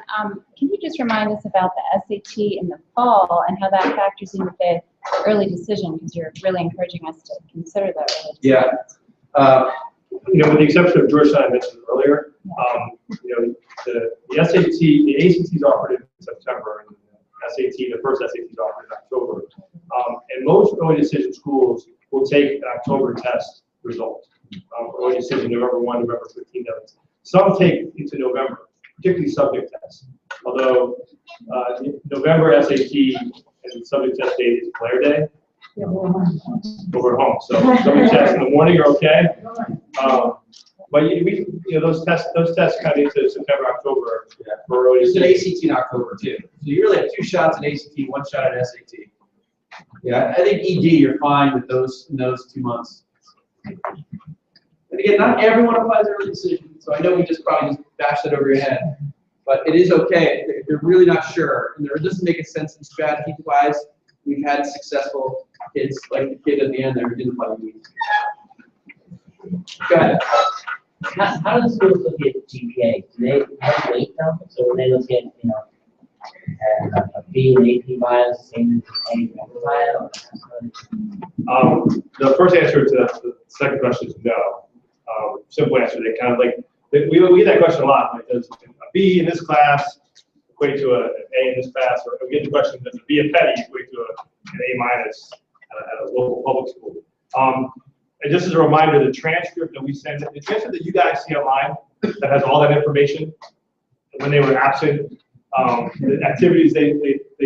Can you just remind us about the SAT in the fall and how that factors in with the early decision? Because you're really encouraging us to consider that early decision. Yeah. With the exception of Georgetown I mentioned earlier, the SAT, the ACT is offered in September, and the first SAT is offered in October. And most early decision schools will take the October test result. Early decision November 1, November 15. Some take into November, particularly subject tests. Although November SAT and subject test date is Blair Day. But we're home, so subject tests in the morning are okay. But those tests kind of into September, October for early. There's an ACT in October too. So you really have 2 shots at ACT, 1 shot at SAT. Yeah, I think ED you're fine with those in those 2 months. And again, not everyone applies early decision, so I know we probably just bashed that over your head. But it is okay if you're really not sure, and it doesn't make sense in strategy-wise. We've had successful kids, like the kid at the end there who didn't apply ED. Go ahead. How do schools look at GPA? Do they have weight them? So when they look at, a B and AP bias, the same as A bias? The first answer to the second question is no. Simple answer, they kind of like, We get that question a lot, like, does a B in this class equate to an A in this class? Or we get the question, does a B at Petty equate to an A minus at a local public school? And just as a reminder, the transcript that we send, the transcript that you guys see online that has all that information, when they were absent, the activities they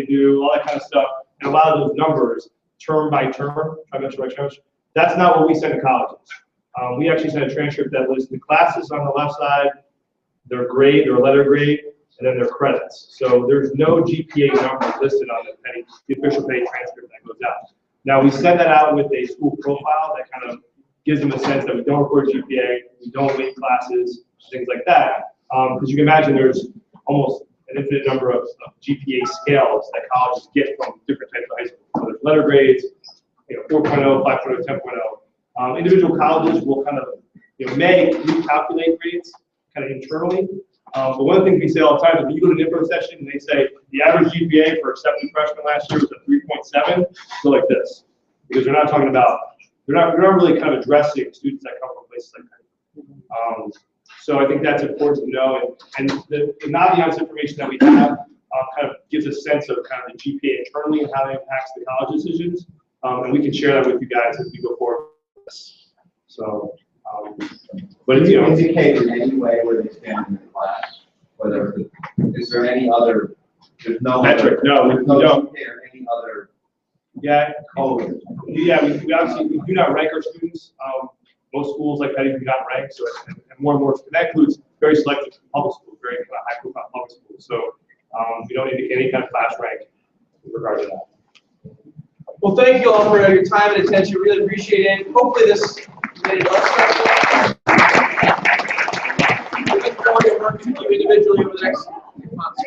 do, all that kind of stuff, and a lot of those numbers, term by term, trimester by trimester, that's not what we send to colleges. We actually send a transcript that lists the classes on the left side, their grade, their letter grade, and then their credits. So there's no GPA number listed on the official pay transcript that goes out. Now, we send that out with a school profile that kind of gives them a sense that we don't record GPA, we don't weight classes, things like that. Because you can imagine there's almost an infinite number of GPA scales that colleges get from different types of high schools. So there's letter grades, 4.0, 5.0, 10.0. Individual colleges will kind of, may recalculate grades kind of internally. But one of the things we say all the time is when you go to an info session and they say the average GPA for accepting freshmen last year was a 3.7, go like this. Because they're not talking about, they're not really kind of addressing students that come from places like that. So I think that's important to know. And the Naviance information that we have kind of gives a sense of kind of the GPA internally and how it impacts the college decisions. And we can share that with you guys as we go forward. So, but it's, indicate in any way where they stand in the class, whether, is there any other, there's no metric, no, we don't. Any other yeah, code? Yeah, we obviously we do not rank our students. Most schools like Petty do not rank, so and more and more, and that includes very selective public schools, very kind of high profile public schools. So we don't indicate any kind of class rank in regard to that. Well, thank you all for your time and attention. Really appreciate it. Hopefully this made it less stressful. We look forward to working with you individually over the next few months.